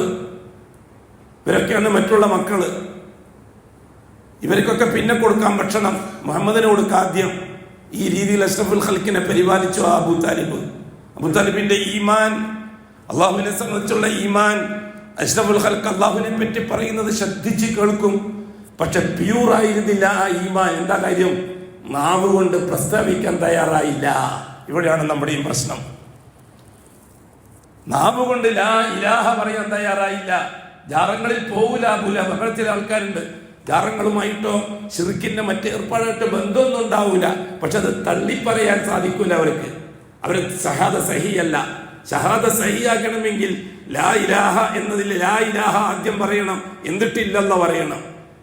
Speaker 1: ഇവരൊക്കെയാണ് മറ്റുള്ള മക്കള്. ഇവർക്കൊക്കെ പിന്നെ കൊടുക്കാം ഭക്ഷണം, മുഹമ്മദിന് കൊടുക്കുക ആദ്യം. ഈ രീതിയിൽ അഷ്റഫുൽ ഖൽക്കിനെ പരിപാലിച്ചു അബൂ താലിബ്. അബൂ താലിബിന്റെ ഈമാൻ, അള്ളാഹുവിനെ സംബന്ധിച്ചുള്ള ഈമാൻ അഷ്റഫുൽ ഖൽഖ് അല്ലാഹുവിനെ പറ്റി പറയുന്നത് ശ്രദ്ധിച്ച് കേൾക്കും. പക്ഷെ പ്യൂറായിരുന്നില്ല ആ ഈമാൻ. എന്താ കാര്യം? നാവ് കൊണ്ട് പ്രസ്താവിക്കാൻ തയ്യാറായില്ല. ഇവിടെയാണ് നമ്മുടെയും പ്രശ്നം. നാവ് കൊണ്ട് ലാ ഇലാഹ പറയാൻ തയ്യാറായില്ല. ജാറങ്ങളിൽ പോകൂല. അങ്ങനെ ചില ആൾക്കാരുണ്ട്, ജാറങ്ങളുമായിട്ടോ ശിർക്കിന്റെ മറ്റേ ഏർപ്പാടായിട്ടോ ബന്ധമൊന്നും ഉണ്ടാവൂല. പക്ഷെ അത് തള്ളിപ്പറയാൻ സാധിക്കൂല അവർക്ക്. അവർ ഷഹാദ സഹിയല്ല. ഷഹാദ സഹിയാക്കണമെങ്കിൽ ലാ ഇലാഹ എന്നതിൽ ലാ ഇലാഹ ആദ്യം പറയണം, എന്നിട്ടില്ലെന്ന പറയണം.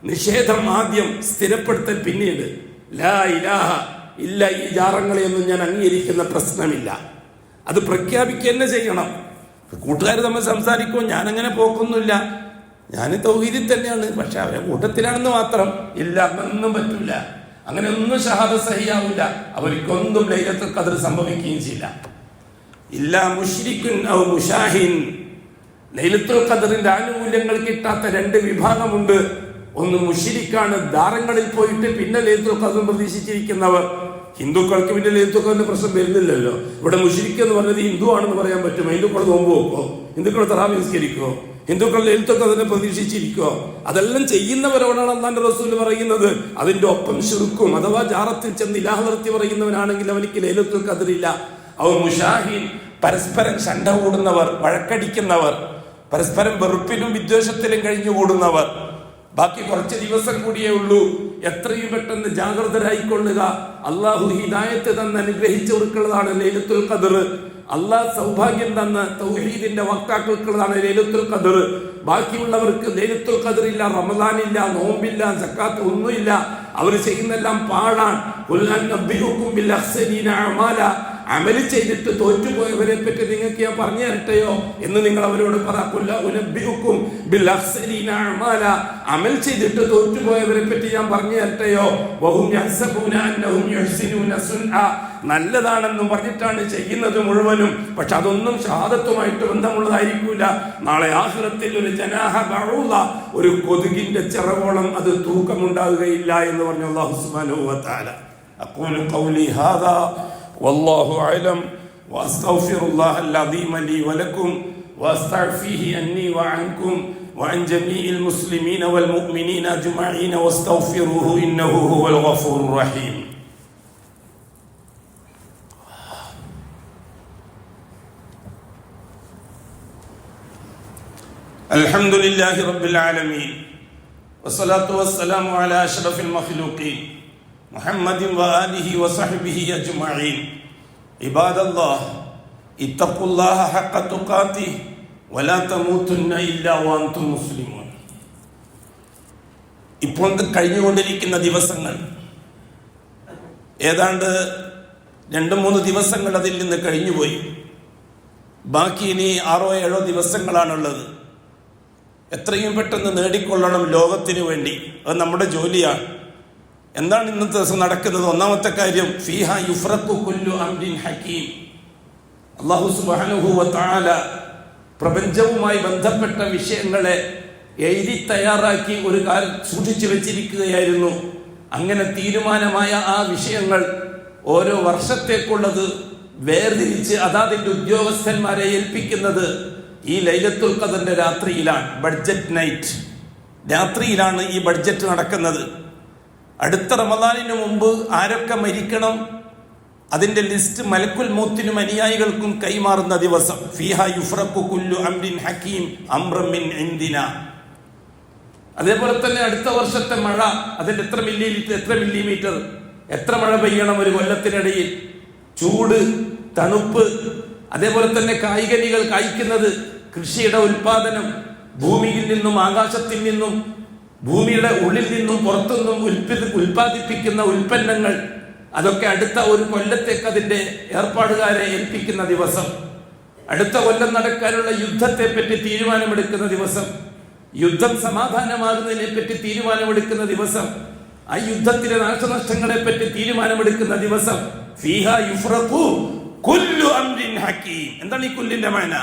Speaker 1: നിഷേധം ആദ്യം, സ്ഥിരപ്പെടുത്തൽ പിന്നീട്. ലാ ഇലാഹ ഇല്ല, ഈ ജാറങ്ങളെയൊന്നും ഞാൻ അംഗീകരിക്കുന്ന പ്രശ്നമില്ല, അത് പ്രഖ്യാപിക്കുക തന്നെ ചെയ്യണം. കൂട്ടുകാർ തമ്മിൽ സംസാരിക്കുമോ, ഞാനങ്ങനെ പോക്കൊന്നുമില്ല, ഞാൻ തൗഹീദിൽ തന്നെയാണ്, പക്ഷെ അവരെ കൂട്ടത്തിലാണെന്ന് മാത്രം. ഇല്ല, ഒന്നും പറ്റൂല. അങ്ങനെ ഒന്നും ഷഹാദ സഹിയാവില്ല. അവർക്കൊന്നും ലൈലത്തുൽ ഖദ്ർ സംഭവിക്കുകയും ചെയ്യില്ല. ഇല്ല മുശ്രിക്കുൻ ഔ മുശാഹിൻ. ലൈലത്തുൽ ഖദ്റിന്റെ ആനുകൂല്യങ്ങൾ കിട്ടാത്ത രണ്ട് വിഭാഗമുണ്ട്. ഒന്ന് മുശ്രിക്കാണ്, ദാറങ്ങളിൽ പോയിട്ട് പിന്നെ ലൈലത്തുൽ ഖദ്ർ പ്രതീക്ഷിച്ചിരിക്കുന്നവർ. ഹിന്ദുക്കൾക്ക് പിന്നെ ലൈലത്തുൽ ഖദ്റിന്റെ പ്രശ്നം വരുന്നില്ലല്ലോ. ഇവിടെ മുശ്രിക്ക് എന്ന് പറഞ്ഞത് ഹിന്ദു ആണെന്ന് പറയാൻ പറ്റും. ഹിന്ദുക്കൾ നോമ്പ് വെക്കോ? ഹിന്ദുക്കൾ തറാവീഹ് നിസ്കരിക്കോ? ഹിന്ദുക്കൾ ലൈലത്തുൽ ഖദ്റിനെ പ്രതീക്ഷിച്ചിരിക്കോ? അതെല്ലാം ചെയ്യുന്നവരോടാണ് അല്ലാഹുവിന്റെ റസൂൽ പറയുന്നത്. അതിന്റെ ഒപ്പം ശിർക്കും അഥവാ ജാറത്തിൽ ചെന്ന് ഇലാഹ നിർത്തി പറയുന്നവനാണെങ്കിൽ അവനിക്ക് ലൈലത്തുൽ ഖദ്ർ ഇല്ല. അവർ മുശാഹിൻ, പരസ്പരം ശണ്ട കൂടുന്നവർ, വഴക്കടിക്കുന്നവർ, പരസ്പരം വെറുപ്പിലും വിദ്വേഷത്തിലും കഴിഞ്ഞുകൂടുന്നവർ. ബാക്കി കുറച്ച് ദിവസം കൂടിയേ ഉള്ളൂ. എത്രയും പെട്ടെന്ന് ജാഗ്രതരായിക്കൊള്ളുക. അള്ളാഹു ഹിദായത്ത് തന്ന് അനുഗ്രഹിച്ചവർക്കുള്ളതാണ് ലൈലത്തുൽ ഖദ്ർ. അള്ളാഹ് സൗഭാഗ്യം തന്ന തൗഹീദിന്റെ വക്താക്കൾക്കുള്ളതാണ് ലൈലത്തുൽ ഖദ്ർ. ബാക്കിയുള്ളവർക്ക് ലൈലത്തുൽ ഖദ്ർ ഇല്ല, റമദാനില്ല, നോമ്പില്ല, സക്കാത്ത് ഒന്നുമില്ല. അവർ ചെയ്യുന്നെല്ലാം പാഴാണ്. അമല് ചെയ്തിട്ട് തോറ്റുപോയവരെ പറ്റി നിങ്ങൾക്ക് ഞാൻ പറഞ്ഞു തരട്ടെയോ എന്ന് നിങ്ങൾ അവരോട് പറ. അമൽ ചെയ്തിട്ട് തോറ്റുപോയവരെ പറ്റി ഞാൻ പറഞ്ഞു തരട്ടെയോ? നല്ലതാണെന്നും പറഞ്ഞിട്ടാണ് ചെയ്യുന്നത് മുഴുവനും. പക്ഷെ അതൊന്നും ഷഹാദത്തുമായിട്ട് ബന്ധമുള്ളതായിരിക്കൂല. നാളെ ആഖിറത്തിൽ ഒരു ജനാഹ ബഊദ, ഒരു കൊതുകിന്റെ ചിറകോളം അത് തൂക്കമുണ്ടാകുകയില്ല എന്ന് പറഞ്ഞു അല്ലാഹു സുബ്ഹാനഹു വ തആല. അഖൂലു ഖൗലി ഹാദാ വല്ലാഹു അഅലം വഅസ്തഗ്ഫിറുല്ലാഹൽ അദീമ ലീ വലക്കും വഅസ്തഗ്ഫിഹി അന്നി വഅൻകും വഅൻ ജമീഇൽ മുസ്ലിമീന വൽ മുഅ്മിനീന അജ്മഈന വഅസ്തഗ്ഫിറുഹു ഇന്നഹു ഹുവൽ ഗഫൂറുർ റഹീം. അൽഹംദുലില്ലാഹി റബ്ബിൽ ആലമീൻ വസ്സലാത്തു വസ്സലാമു അലാ അഷ്റഫിൽ മഖ്ലൂഖീൻ മുഹമ്മദിൻ വആലിഹി വസഹ്ബിഹി അജ്മഈൻ. ഇബാദല്ലാഹ് ഇത്തഖുല്ലാഹ ഹഖ്ക തുഖാതിഹി വലാ തമൂതുന്ന ഇല്ലാ വഅൻതും മുസ്ലിമൂൻ. ഇപ്പോൾ കഴിഞ്ഞുകൊണ്ടിരിക്കുന്ന ദിവസങ്ങൾ ഏതാണ്ട് 2-3 ദിവസങ്ങൾ അതിൽ നിന്ന് കഴിഞ്ഞുപോയി. ബാക്കി ഇനി 6-7 ദിവസങ്ങളാണുള്ളത്. എത്രയും പെട്ടെന്ന് നേടിക്കൊള്ളണം ലോകത്തിന് വേണ്ടി. അത് നമ്മുടെ ജോലിയാണ്. എന്താണ് ഇന്നത്തെ ദിവസം നടക്കുന്നത്? ഒന്നാമത്തെ കാര്യം, ഫീഹ യുഫ്റഖു കുല്ലു അംരിൻ ഹകീം. അല്ലാഹു സുബ്ഹാനഹു വ തആല പ്രപഞ്ചവുമായി ബന്ധപ്പെട്ട വിഷയങ്ങളെ എഴുതി തയ്യാറാക്കി ഒരു കാലം സൂക്ഷിച്ചു വെച്ചിരിക്കുകയായിരുന്നു. അങ്ങനെ തീരുമാനമായ ആ വിഷയങ്ങൾ ഓരോ വർഷത്തേക്കുള്ളത് വേർതിരിച്ച് അതാതിന്റെ ഉദ്യോഗസ്ഥന്മാരെ ഏൽപ്പിക്കുന്നത് ഈ ലൈലത്തുൽ ഖദ്റിന്റെ രാത്രിയിലാണ്. ബഡ്ജറ്റ് നൈറ്റ് രാത്രിയിലാണ് ഈ ബഡ്ജറ്റ് നടക്കുന്നത്. അടുത്ത റമദാനിന് മുമ്പ് ആരൊക്കെ മരിക്കണം അതിന്റെ ലിസ്റ്റ് മലക്കുൽ മൗത്തിനും അനുയായികൾക്കും കൈമാറുന്ന ദിവസം. ഫീഹ യുഫ്റഖു കുല്ലു അംരിൻ ഹകീം അംറൻ മിൻ ഇൻദിനാ. അതേപോലെ തന്നെ അടുത്ത വർഷത്തെ മഴ, അതിന്റെ എത്ര മില്ലിമീറ്റർ, എത്ര മഴ പെയ്യണം ഒരു കൊല്ലത്തിനിടയിൽ, ചൂട്, തണുപ്പ്, അതേപോലെ തന്നെ കായികനികൾ കായ്ക്കുന്നത്, കൃഷിയുടെ ഉൽപാദനം, ഭൂമിയിൽ നിന്നും ആകാശത്തിൽ നിന്നും ഭൂമിയുടെ ഉള്ളിൽ നിന്നും പുറത്തുനിന്നും ഉൽപ്പാദിപ്പിക്കുന്ന ഉൽപ്പന്നങ്ങൾ, അതൊക്കെ അടുത്ത ഒരു കൊല്ലത്തേക്ക് അതിന്റെ ഏർപ്പാടുകാരെ ഏൽപ്പിക്കുന്ന ദിവസം. അടുത്ത കൊല്ലം നടക്കാനുള്ള യുദ്ധത്തെ പറ്റി തീരുമാനമെടുക്കുന്ന ദിവസം, യുദ്ധം സമാധാനമാകുന്നതിനെ പറ്റി തീരുമാനമെടുക്കുന്ന ദിവസം, ആ യുദ്ധത്തിലെ നാശനഷ്ടങ്ങളെ പറ്റി തീരുമാനമെടുക്കുന്ന ദിവസം. ഫീഹ യുഫ്റഖു കുല്ലു അംരിൻ ഹകീം. എന്താണ് ഈ കുല്ലിന്റെ മാന?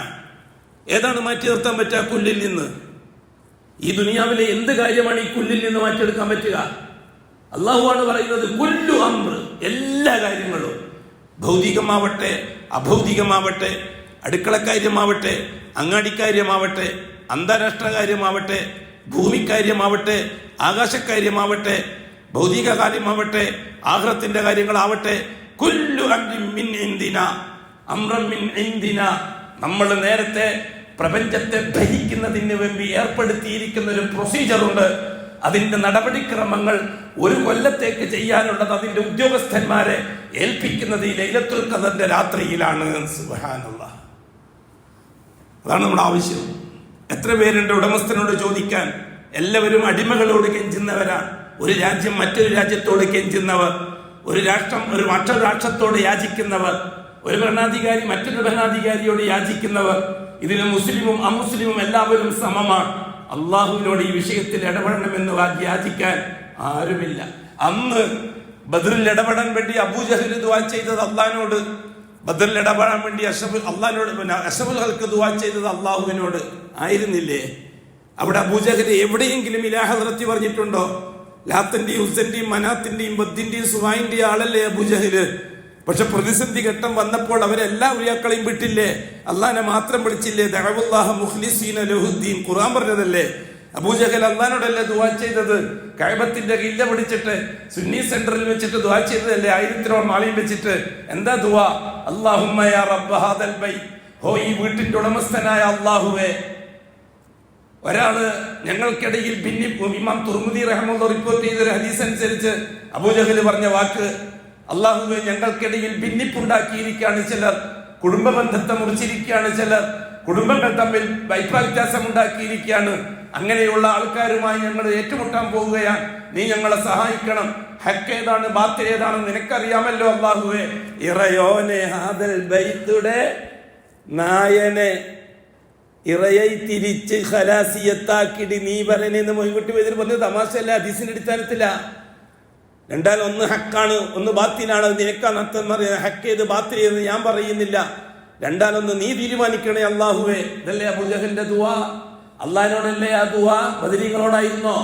Speaker 1: ഏതാണ് മാറ്റി നിർത്താൻ പറ്റുക കുല്ലിൽ നിന്ന്? ഈ ദുനിയാവിലെ എന്ത് കാര്യമാണ് ഈ കുല്ലിൽ നിന്ന് മാറ്റിയെടുക്കാൻ പറ്റുക? അള്ളാഹുവാണ് പറയുന്നത് കുല്ലു അംർ, എല്ലാ കാര്യങ്ങളും, ഭൗതികമാവട്ടെ അഭൗതികമാവട്ടെ, അടുക്കളക്കാര്യമാവട്ടെ അങ്ങാടിക്കാര്യമാവട്ടെ അന്താരാഷ്ട്ര കാര്യമാവട്ടെ, ഭൂമിക്കാര്യമാവട്ടെ, ആകാശക്കാര്യമാവട്ടെ, ഭൗതിക കാര്യമാവട്ടെ, ആഖിറത്തിന്റെ കാര്യങ്ങളാവട്ടെ, കുല്ലു അംരിൻ മിൻ ഇൻദിനാ അംറൻ മിൻ ഇൻദിനാ, നമ്മൾ നേരത്തെ പ്രപഞ്ചത്തെ ഭരിക്കുന്നതിന് വേണ്ടി ഏർപ്പെടുത്തിയിരിക്കുന്ന ഒരു പ്രൊസീജറുണ്ട്. അതിന്റെ നടപടിക്രമങ്ങൾ ഒരു കൊല്ലത്തേക്ക് ചെയ്യാനുള്ളത് അതിന്റെ ഉദ്യോഗസ്ഥന്മാരെ ഏൽപ്പിക്കുന്നത് ഈ ലൈലത്തുൽ ഖദറിന്റെ രാത്രിയിലാണ്. സുബ്ഹാനല്ലാഹ്. അതാണ് നമ്മുടെ ആവശ്യം. എത്ര പേരുണ്ട് ഉടമസ്ഥനോട് ചോദിക്കാൻ? എല്ലാവരും അടിമകളോട് കെഞ്ചുന്നവരാണ്. ഒരു രാജ്യം മറ്റൊരു രാജ്യത്തോട് കെഞ്ചുന്നവർ, ഒരു രാഷ്ട്രം മറ്റൊരു രാഷ്ട്രത്തോട് യാചിക്കുന്നവർ, ഒരു ഭരണാധികാരി മറ്റൊരു ഭരണാധികാരിയോട് യാചിക്കുന്നവർ. ഇതിന് മുസ്ലിമും അമുസ്ലിമും എല്ലാവരും സമമാണ്. അള്ളാഹുവിനോട് ഈ വിഷയത്തിൽ ഇടപെടണമെന്ന് യാചിക്കാൻ ആരുമില്ല. അന്ന് ബദറിൽ ഇടപെടാൻ വേണ്ടി അബൂജഹൽ ദുആ ചെയ്തത് അള്ളാഹിനോട്, ബദറിൽ ഇടപെടാൻ വേണ്ടി അഷ്റഫുൽ ഖൽഖ് ദുആ ചെയ്തത് അള്ളാഹുവിനോട് ആയിരുന്നില്ലേ? അവിടെ അബൂജഹൽ എവിടെയെങ്കിലും ഇലാഹ ഹദ്റത്തി പറഞ്ഞിട്ടുണ്ടോ? ലാത്തിന്റെയും ഉസ്സന്റെയും മനാത്തിന്റെയും ബദ്ദിന്റെയും സുവായിന്റെയും ആളല്ലേ അബൂജഹല്? പക്ഷെ പ്രതിസന്ധി ഘട്ടം വന്നപ്പോൾ അവരെല്ലാ ഉലിയാക്കളെയും വിട്ടില്ലേ? അള്ളാഹിനെ മാത്രം വിളിച്ചില്ലേ? ദഅവുല്ലാഹ മുഖ്ലിസീന ലഹുദ്ദീൻ, ഖുർആൻ പറഞ്ഞതല്ലേ? അബൂജഹൽ അള്ളാഹിനോടല്ലേ ദുആ ചെയ്തത്? കഅബത്തിന്റെ കില്ല പിടിച്ചിട്ട് സുന്നി സെന്ററിൽ വെച്ചിട്ട് ദുആ ചെയ്തതല്ലേ? 1000 ആളെയും വെച്ചിട്ട് എന്താ ദുആ? അല്ലാഹുമ്മ യാ റബ്ബ ഹാദൽ ബൈത്ത്, ഹോ ഈ വീട്ടിന്റെ ഉടമസ്ഥനായ അല്ലാഹുവേ. ഒരാള് ഞങ്ങൾക്കിടയിൽ ഇമാം തുർമുദി റഹ്മത്തുള്ളാഹി റിപ്പോർട്ട് ചെയ്തൊരു ഹദീസ് അനുസരിച്ച് അബൂജഹൽ പറഞ്ഞ വാക്ക്, അല്ലാഹുവേ ഞങ്ങൾക്കിടയിൽ ഭിന്നിപ്പുണ്ടാക്കിയിരിക്കുകയാണ് ചിലർ, കുടുംബ ബന്ധത്തെ മുറിച്ചിരിക്കുകയാണ് ചിലർ, കുടുംബങ്ങൾ തമ്മിൽ അഭിപ്രായ വ്യത്യാസം ഉണ്ടാക്കിയിരിക്കുകയാണ്. അങ്ങനെയുള്ള ആൾക്കാരുമായി ഞങ്ങൾ ഏറ്റുമുട്ടാൻ പോവുകയാണ്. നീ ഞങ്ങളെ സഹായിക്കണം. ഹക്ക് ഏതാണ് ബാത്തിൽ ഏതാണെന്ന് നിനക്കറിയാമല്ലോ അല്ലാഹുവേ. ഇറയോനെ ഹാദൽ ബൈത്തുടെ നായനെ ഇറയെ തിരിച്ച് ഖലാസിയത്താക്കിടി നീ പറയണെന്ന് മൊയ്കുട്ടി വൈദ്യർ പറഞ്ഞത് തമാശയല്ല, ഹദീസിന്റെ അടിസ്ഥാനത്തില. 2 ഒന്ന് ഹക്കാണ്, ഒന്ന് ബാത്തിനാണ്. നിനക്കാണ് അർത്ഥം പറയുന്നത്. ഹക്ക് ഏത് ബാത്തിൽ ഏത് ഞാൻ പറയുന്നില്ല. 2 ഒന്ന് നീ തീരുമാനിക്കണേ അല്ലാഹുവേ. ഇതല്ലേ അബൂജഹലിന്റെ ദുആ? അള്ളാഹിനോടല്ലേ ആ ദുആ? ബദരീങ്ങളോടായിരുന്നോ?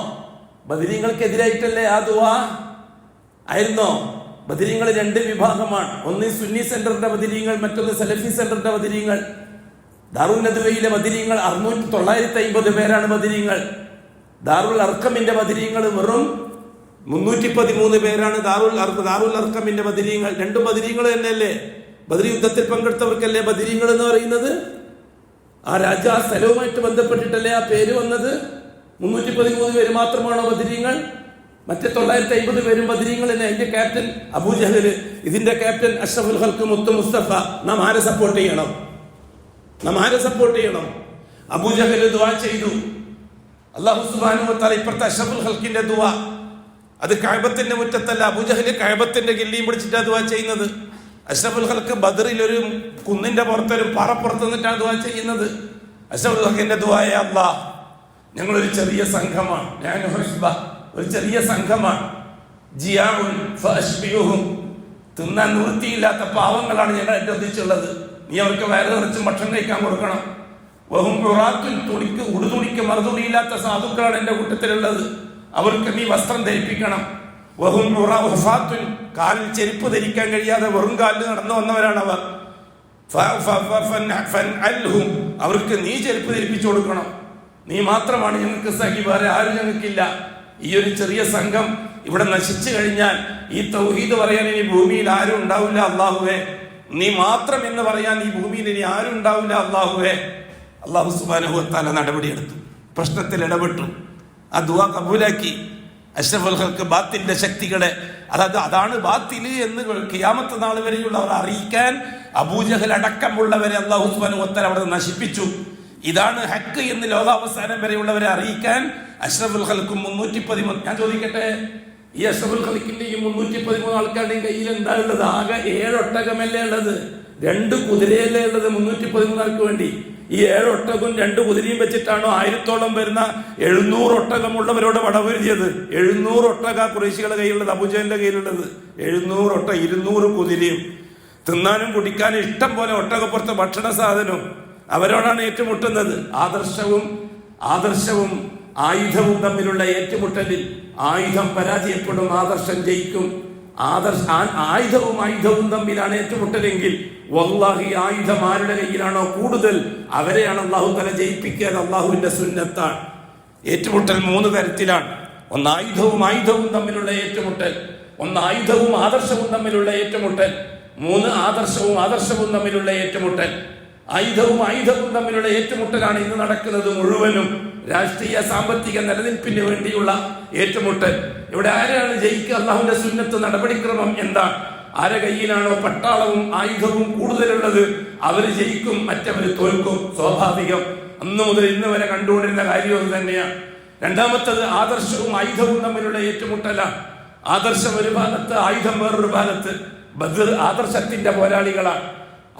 Speaker 1: ബദരീങ്ങൾക്കെതിരായിട്ടല്ലേ ആ ദുആ ആയിരുന്നോ? ബദരീങ്ങൾ 2 വിഭാഗമാണ്. ഒന്ന് സുന്നി സെന്ററിന്റെ ബദരീങ്ങൾ, മറ്റൊന്ന് സലഫി സെന്ററിന്റെ ബദരീങ്ങൾ. ദാറുൽ നദ്വയിലെ ബദരീങ്ങൾ 950 പേരാണ് ബദരീങ്ങൾ. ദാറുൽ അർഖമിന്റെ ബദരീങ്ങൾ വെറും 313 പേരാണ്. ദാറുൽ അർഖമിന്റെ ബദരീങ്ങൾ 2 ബദരീങ്ങൾ തന്നെയല്ലേ? ബദരി യുദ്ധത്തിൽ പങ്കെടുത്തവർക്കല്ലേ ബദരീങ്ങൾ എന്ന് പറയുന്നത്? ആ രാജ്യ ആ സ്ഥലവുമായിട്ട് ബന്ധപ്പെട്ടിട്ടല്ലേ ആ പേര് വന്നത്? 313 പേര് മാത്രമാണോ ബദരീങ്ങൾ? മറ്റേ 950 പേരും ബദരീങ്ങൾ തന്നെ. അതിന്റെ ക്യാപ്റ്റൻ അബൂജഹൽ, ഇതിന്റെ ക്യാപ്റ്റൻ അഷ്റഫുൽ ഖൽഖ് മുത്തു മുസ്തഫ. നാം ആരെ സപ്പോർട്ട് ചെയ്യണം? അബൂജഹൽ ദുആ ചെയ്തു. അല്ലാഹു സുബ്ഹാനഹു വ തആല ഇപ്പുറത്തെ അഷ്റഫുൽ ഖൽഖിന്റെ ദുആ അത് കഅബത്തിന്റെ മുറ്റത്തല്ല. അബൂജഹൽ കഅബത്തിന്റെ ഗില്ലിയും പിടിച്ചിട്ടാണ് ദുആ ചെയ്യുന്നത്. അഷ്റഫുൽ ഖൽഖ് ബദറിൽ ഒരു കുന്നിന്റെ പുറത്തൊരു പാറപ്പുറത്ത് നിന്നിട്ടാണ് ദുആ ചെയ്യുന്നത്. അഷ്റഫുൽ ഖൽഖിന്റെ ദുആയ അല്ലാഹ്, ഞങ്ങളൊരു ചെറിയ സംഘമാണ്, ഒരു ചെറിയ സംഘമാണ്. ജിയാഉൻ ഫഅശ്ബിഹും, തിന്നാൻ നിവൃത്തിയില്ലാത്ത പാവങ്ങളാണ് ഞങ്ങൾ എന്റെ ഒന്നിച്ചുള്ളത്. നീ അവർക്ക് വയറ് നിറച്ചും ഭക്ഷണം കഴിക്കാൻ കൊടുക്കണം. വഹും ഉറാത്തുൻ, ഉടുതുണിക്ക് മറുതുണിയില്ലാത്ത സാധുക്കളാണ് എന്റെ കൂട്ടത്തിലുള്ളത്. അവർക്ക് നീ വസ്ത്രം ധരിപ്പിക്കണം. വഹും ഉറാത്തുൻ, കാലിൽ ചെരുപ്പ് ധരിക്കാൻ കഴിയാതെ വെറും കാലിൽ നടന്നു വന്നവരാണ് അവർ. അവർക്ക് നീ ചെരുപ്പ് ധരിപ്പിച്ചു കൊടുക്കണം. നീ മാത്രമാണ് ഞങ്ങൾക്ക് സഖി, വേറെ ആരും ഞങ്ങൾക്കില്ല. ഈ ഒരു ചെറിയ സംഘം ഇവിടെ നശിച്ചു കഴിഞ്ഞാൽ ഈ തൗഹീദ് പറയാൻ ഇനി ഭൂമിയിൽ ആരും ഉണ്ടാവില്ല അല്ലാഹുവേ. നീ മാത്രം എന്ന് പറയാൻ ഈ ഭൂമിയിൽ ഇനി ആരും ഉണ്ടാവില്ല അല്ലാഹുവേ. അല്ലാഹു സുബ്ഹാനഹു വ തആല നടപടിയെടുത്തു, പ്രശ്നത്തിൽ ഇടപെട്ടു, ആ ദുആ കബൂലാക്കി. അഷ്റഫുൽ ഖൽഖ് ബാത്തിന്റെ ശക്തികളെ, അതാണ് ബാത്തില് എന്ന് ഖിയാമത്ത് നാൾ വരെയുള്ളവർ അറിയിക്കാൻ അബൂജഹൽ അടക്കമുള്ളവരെ അല്ലാഹു സുബ്ഹാനഹു വ തആല അവിടെ നശിപ്പിച്ചു. ഇതാണ് ഹക്ക് എന്ന് ലോകാവസാനം വരെയുള്ളവരെ അറിയിക്കാൻ അഷ്റഫുൽ ഖൽഖ് 313. ഞാൻ ചോദിക്കട്ടെ, ഈ അഷ്റഫുൽ ഖൽഖിന്റെ ഈ 313 ആൾക്കാരുടെയും കയ്യിൽ എന്താ ഉള്ളത്? ആകെ 7 ഒട്ടകമല്ലേ ഉള്ളത്, 2 കുതിരയല്ലേ ഉള്ളത് 313 ആൾക്ക് വേണ്ടി. ഈ 7 ഒട്ടകവും 2 കുതിരയും വെച്ചിട്ടാണോ 1000-ഓളം വരുന്ന 700 ഒട്ടകമുള്ളവരോട് വടവരുതിയത്? 700 ഒട്ടക ഖുറൈശികളുടെ കയ്യിലുള്ളത്, അബൂജഹലിന്റെ കയ്യിലുള്ളത് 700 ഒട്ടക, 200 കുതിരയും. തിന്നാനും കുടിക്കാനും ഇഷ്ടം പോലെ ഒട്ടകപ്പുറത്ത് ഭക്ഷണ സാധനവും. അവരോടാണ് ഏറ്റുമുട്ടുന്നത്. ആദർശവും ആയുധവും തമ്മിലുള്ള ഏറ്റുമുട്ടലിൽ ആയുധം പരാജയപ്പെടും, ആദർശം ജയിക്കും. ആയുധവും തമ്മിലാണ് ഏറ്റുമുട്ടലെങ്കിൽ വല്ലാഹി ആയുധം ആരുടെ കയ്യിലാണോ കൂടുതൽ അവരെയാണ് അള്ളാഹു തആല ജയിപ്പിക്കുക. അള്ളാഹുവിന്റെ സുന്നത്താണ്. ഏറ്റുമുട്ടൽ 3 തരത്തിലാണ്. ഒന്ന് ആയുധവും തമ്മിലുള്ള ഏറ്റുമുട്ടൽ, ഒന്ന് ആയുധവും ആദർശവും തമ്മിലുള്ള ഏറ്റുമുട്ടൽ, 3 ആദർശവും തമ്മിലുള്ള ഏറ്റുമുട്ടൽ. ആയുധവും തമ്മിലുള്ള ഏറ്റുമുട്ടലാണ് ഇന്ന് നടക്കുന്നത് മുഴുവനും. രാഷ്ട്രീയ സാമ്പത്തിക നിലനിൽപ്പിന് വേണ്ടിയുള്ള ഏറ്റുമുട്ടൽ. ഇവിടെ ആരാണ് ജയിക്കുക? അള്ളാഹുവിന്റെ സുന്നത്ത് നടപടിക്രമം എന്താണ്? ആരെ കയ്യിലാണോ പട്ടാളവും ആയുധവും കൂടുതലുള്ളത് അവര് ജയിക്കും, മറ്റവര് തോൽക്കും. സ്വാഭാവികം. അന്നു മുതൽ ഇന്ന് വരെ കണ്ടുകൊണ്ടിരുന്ന കാര്യം അത് തന്നെയാണ്. രണ്ടാമത്തത് ആദർശവും ആയുധവും തമ്മിലുള്ള ഏറ്റുമുട്ടലാണ്. ആദർശം ഒരു ഭാഗത്ത്, ആയുധം വേറൊരു ഭാഗത്ത്. ബദർ ആദർശത്തിന്റെ പോരാളികളാണ്.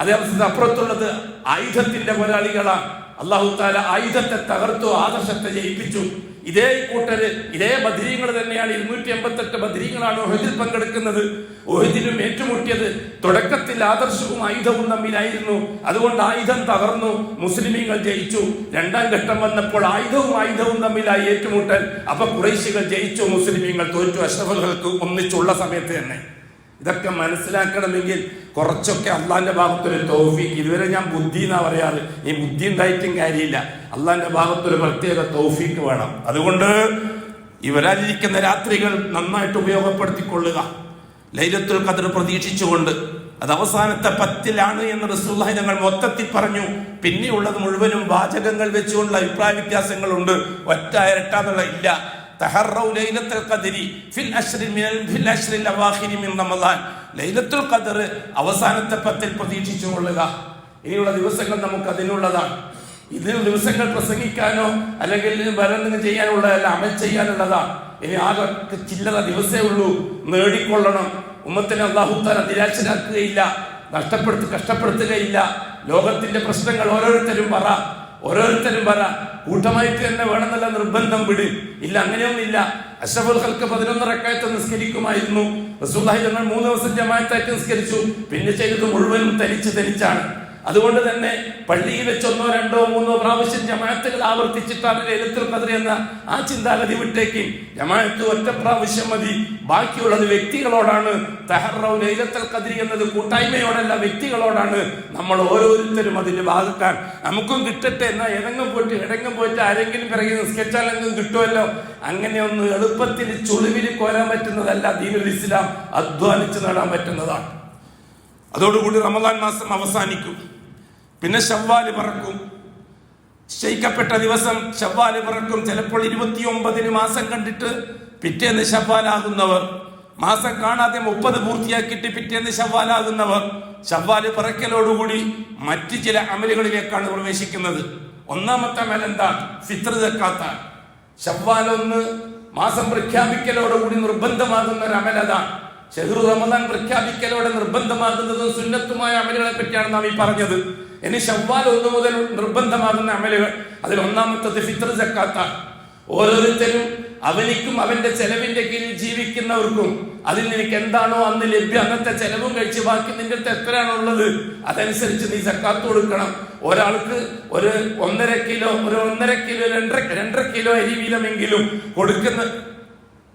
Speaker 1: അതേപോലെ അപ്പുറത്തുള്ളത് ആയുധത്തിന്റെ പോരാളികളാണ്. അല്ലാഹു തആല ആയുധത്തെ തകർത്തു, ആദർശത്തെ ജയിപ്പിച്ചു. ഇതേ കൂട്ടര്, ഇതേ ബദരീങ്ങൾ തന്നെയാണ്. 288 ബദരീങ്ങളാണ് ഉഹദിൽ പങ്കെടുക്കുന്നത്. ഉഹദിലും ഏറ്റുമുട്ടിയത് തുടക്കത്തിൽ ആദർശവും ആയുധവും തമ്മിലായിരുന്നു. അതുകൊണ്ട് ആയുധം തകർന്നു, മുസ്ലിമീങ്ങൾ ജയിച്ചു. രണ്ടാം ഘട്ടം വന്നപ്പോൾ ആയുധവും തമ്മിലായി ഏറ്റുമുട്ടൽ. അപ്പൊ ഖുറൈശികൾ ജയിച്ചു, മുസ്ലിമീങ്ങൾ തോറ്റു. അഷ്റഫുൽഖൽക്ക് ഒന്നിച്ചുള്ള സമയത്ത് തന്നെ. ഇതൊക്കെ മനസ്സിലാക്കണമെങ്കിൽ കുറച്ചൊക്കെ അള്ളാന്റെ ഭാഗത്തൊരു തൗഫീഖ്. ഇതുവരെ ഞാൻ ബുദ്ധി എന്നാ പറയാറ്. ഈ ബുദ്ധി ഉണ്ടായിട്ടും കാര്യമില്ല. അള്ളാന്റെ ഭാഗത്തൊരു പ്രത്യേക തൗഫീഖ് വേണം. അതുകൊണ്ട് ഈ വരാനിരിക്കുന്ന രാത്രികൾ നന്നായിട്ട് ഉപയോഗപ്പെടുത്തിക്കൊള്ളുക. ലൈലത്തുൽ ഖദ്ർ പ്രതീക്ഷിച്ചുകൊണ്ട് അത് അവസാനത്തെ 10-ലാണ് എന്ന് റസൂലുള്ളാഹി തങ്ങൾ മൊത്തത്തിൽ പറഞ്ഞു. പിന്നെയുള്ളത് മുഴുവനും വാചകങ്ങൾ വെച്ചുകൊണ്ടുള്ള അഭിപ്രായ വ്യത്യാസങ്ങളുണ്ട്. ഒറ്റ ഇരട്ടാന്നുള്ള ഇല്ല. തഹറൗ ലൈലത്തുൽ ഖദ്രി ഫിൽ അശ്റിൽ അവാഖിരി മിൻ റമളാൻ. ലൈലത്തുൽ ഖദ്ർ അവസാനത്തെ 10-ൽ പ്രതീക്ഷിച്ചു കൊള്ളുക. ഇനിയുള്ള ദിവസങ്ങൾ നമുക്ക് അതിനുള്ളതാണ്. ഇതിന് ദിവസങ്ങൾ പ്രസംഗിക്കാനോ അല്ലെങ്കിൽ വേറെന്തെങ്കിലും ചെയ്യാനുള്ളതല്ല, അമൽ ചെയ്യാനുള്ളതാണ്. ഇനി ആകെ ചില്ലറ ദിവസേ ഉള്ളൂ. നേടിക്കൊള്ളണം. ഉമ്മത്തിനെ അല്ലാഹു തആല നിരാശരാക്കുകയില്ല, കഷ്ടപ്പെടുത്തുകയില്ല. ലോകത്തിന്റെ പ്രശ്നങ്ങൾ ഓരോരുത്തരും പറ കൂട്ടമായിട്ട് തന്നെ വേണമെന്നല്ല നിർബന്ധം വിട്. ഇല്ല, അങ്ങനെയൊന്നുമില്ല. അഷ്റഫുൽ ഖൽക്ക് 11 റക്അത്ത് നിസ്കരിക്കുമായിരുന്നു. റസൂലുള്ളാഹി തങ്ങൾ 3 ദിവസം ജമാഅത്തായിട്ട് നിസ്കരിച്ചു. പിന്നെ ചെയ്തത് മുഴുവനും തനിച്ചാണ്. അതുകൊണ്ട് തന്നെ പള്ളിയിൽ വെച്ച് 1, 2, 3 പ്രാവശ്യം ജമാഅത്തുകൾ ആവർത്തിച്ചിട്ടാണ് ലൈലത്തുൽ ഖദ്ർ എന്ന ആ ചിന്താഗതി വിട്ടേക്ക്. ജമാഅത്ത് ഒറ്റ പ്രാവശ്യം മതി. ബാക്കിയുള്ളത് വ്യക്തികളോടാണ്. തഹറൗ ലൈലത്തുൽ ഖദ്ർ എന്നത് കൂട്ടായ്മയോടല്ല, വ്യക്തികളോടാണ്. നമ്മൾ ഓരോരുത്തരും അതിന് ഭാഗക്കാൻ. നമുക്കും കിട്ടട്ടെ എന്നാൽ എടങ്ങും പോയിട്ട് ആരെങ്കിലും പിറകെ നിസ്കരിച്ചാലെങ്കിലും കിട്ടുമല്ലോ. അങ്ങനെയൊന്ന് എളുപ്പത്തിൽ ചുളിവിൽ കോരാൻ പറ്റുന്നതല്ല ദീനുൽ ഇസ്ലാം. അധ്വാനിച്ച് നേടാൻ പറ്റുന്നതാണ്. അതോടുകൂടി റമദാൻ മാസം അവസാനിക്കും. പിന്നെ ശവ്വാല് പിറക്കും. നിശ്ചയിക്കപ്പെട്ട ദിവസം ശവ്വാല് പിറക്കും. ചിലപ്പോൾ 29-ന് മാസം കണ്ടിട്ട് പിറ്റേന്ന് ശവ്വാലാകുന്നവർ, മാസം കാണാതെ 30 പൂർത്തിയാക്കിയിട്ട് പിറ്റേന്ന് ശവ്വാലാകുന്നവർ, ശവ്വാല് പിറക്കലോടുകൂടി മറ്റ് ചില അമലുകളിലേക്കാണ് പ്രവേശിക്കുന്നത്. ഒന്നാമത്തെ അമൽ എന്താ? ഫിത്ർ സക്കാത്താണ്. ശവ്വാൽ 1 മാസം പ്രഖ്യാപിക്കലോടുകൂടി നിർബന്ധമാകുന്ന ഒരു അമൽ അതാണ്. ഷഹ്റു റമദാൻ പ്രഖ്യാപിക്കലോടെ നിർബന്ധമാകുന്നതും സുന്നത്തുമായ അമലുകളെ പറ്റിയാണ് നാം ഈ പറഞ്ഞത്. ഇനി ശവ്വാൽ 1 മുതൽ നിർബന്ധമാകുന്ന അമലുകൾ, അതിൽ ഒന്നാമത്തത് ഫിത്ർ സക്കാത്താണ്. ഓരോരുത്തരും അവനിക്കും അവന്റെ ചെലവിന്റെ കീഴിൽ ജീവിക്കുന്നവർക്കും അതിൽ നിനക്ക് എന്താണോ അന്ന് ലഭ്യം, അന്നത്തെ ചെലവും കഴിച്ച് ബാക്കി നിന്റെ അടുത്ത് എത്രയാണോ ഉള്ളത് അതനുസരിച്ച് നീ സക്കാത്ത് കൊടുക്കണം. ഒരാൾക്ക് ഒരു 1.5 കിലോ, 2.5 കിലോ അരി വീതമെങ്കിലും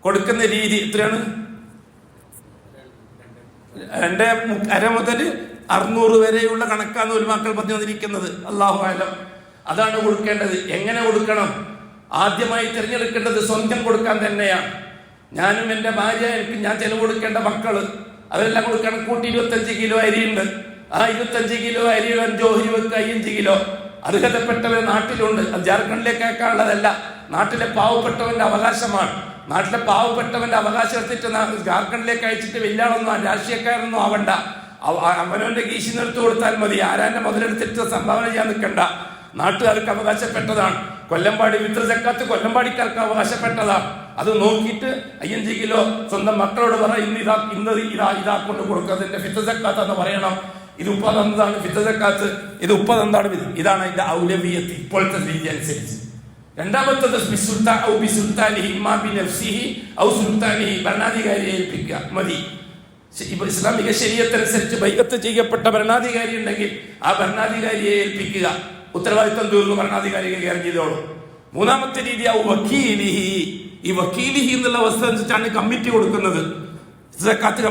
Speaker 1: കൊടുക്കുന്ന രീതി എത്രയാണ്? 2.5 മുതൽ 600 വരെയുള്ള കണക്കാണ് ഉലമാക്കൾ പറഞ്ഞു വന്നിരിക്കുന്നത്. അല്ലാഹു അഅലം. അതാണ് കൊടുക്കേണ്ടത്. എങ്ങനെ കൊടുക്കണം? ആദ്യമായി തിരഞ്ഞെടുക്കേണ്ടത് സ്വന്തം കൊടുക്കാൻ തന്നെയാണ്. ഞാനും എൻ്റെ ഭാര്യ, ഞാൻ ചെലവ് കൊടുക്കേണ്ട മക്കള്, അവരെല്ലാം കൊടുക്കണം. കൂട്ടി 25 കിലോ അരിയുണ്ട്. ആ 25 കിലോ അരി 5 കിലോ അർഹതപ്പെട്ടവർ നാട്ടിലുണ്ട്. അത് ജാർഖണ്ഡിലേക്ക് അയക്കാനുള്ളതല്ല, നാട്ടിലെ പാവപ്പെട്ടവന്റെ അവകാശമാണ്. നാട്ടിലെ പാവപ്പെട്ടവന്റെ അവകാശം എടുത്തിട്ട് ജാർഖണ്ഡിലേക്ക് അയച്ചിട്ട് വലിയാളൊന്നും രാഷ്ട്രീയക്കാരൊന്നും ആവണ്ട. അവനവന്റെ കീശി നിർത്തി കൊടുത്താൽ മതി. ആരാന്റെ മുതലെടുത്തിട്ട് സംഭാവന ചെയ്യാൻ നിൽക്കണ്ട. നാട്ടുകാർക്ക് അവകാശപ്പെട്ടതാണ്. കൊല്ലമ്പാടി ഫിത്ർ സക്കാത്ത് കൊല്ലമ്പാടിക്കാർക്ക് അവകാശപ്പെട്ടതാണ്. അത് നോക്കിയിട്ട് 5 കിലോ സ്വന്തം മക്കളോട് പറ, ഇന്ന് ഇതാ കൊണ്ട് കൊടുക്കുന്നതിന്റെ ഫിത്ർ സക്കാത്ത് എന്ന് പറയണം. ഇത് ഉപ്പ തന്നതാണ് ഫിത്ർ സക്കാത്ത്, ഇത് ഉപ്പ തന്നതാണ്. ഇതാണ് ഇതിന്റെ ഔലവിയത്ത് ഇപ്പോഴത്തെ രീതി അനുസരിച്ച്. രണ്ടാമത്തത് ഭരണാധികാരിയെ ഏൽപ്പിക്കുക മതി. ഇസ്ലാമിക ശരീഅത്തനുസരിച്ച് ബൈഅത്ത് ചെയ്യപ്പെട്ട ഭരണാധികാരി ഉണ്ടെങ്കിൽ ആ ഭരണാധികാരിയെ ഏൽപ്പിക്കുക. ഉത്തരവാദിത്വം തീർന്നു, ഭരണാധികാരിയെ കയറി ചെയ്തോളൂ. മൂന്നാമത്തെ രീതി ഈ വക്കീലിഹി എന്നുള്ള അവസ്ഥ അനുസരിച്ചാണ് കമ്മിറ്റി കൊടുക്കുന്നത്. സക്കാത്ത്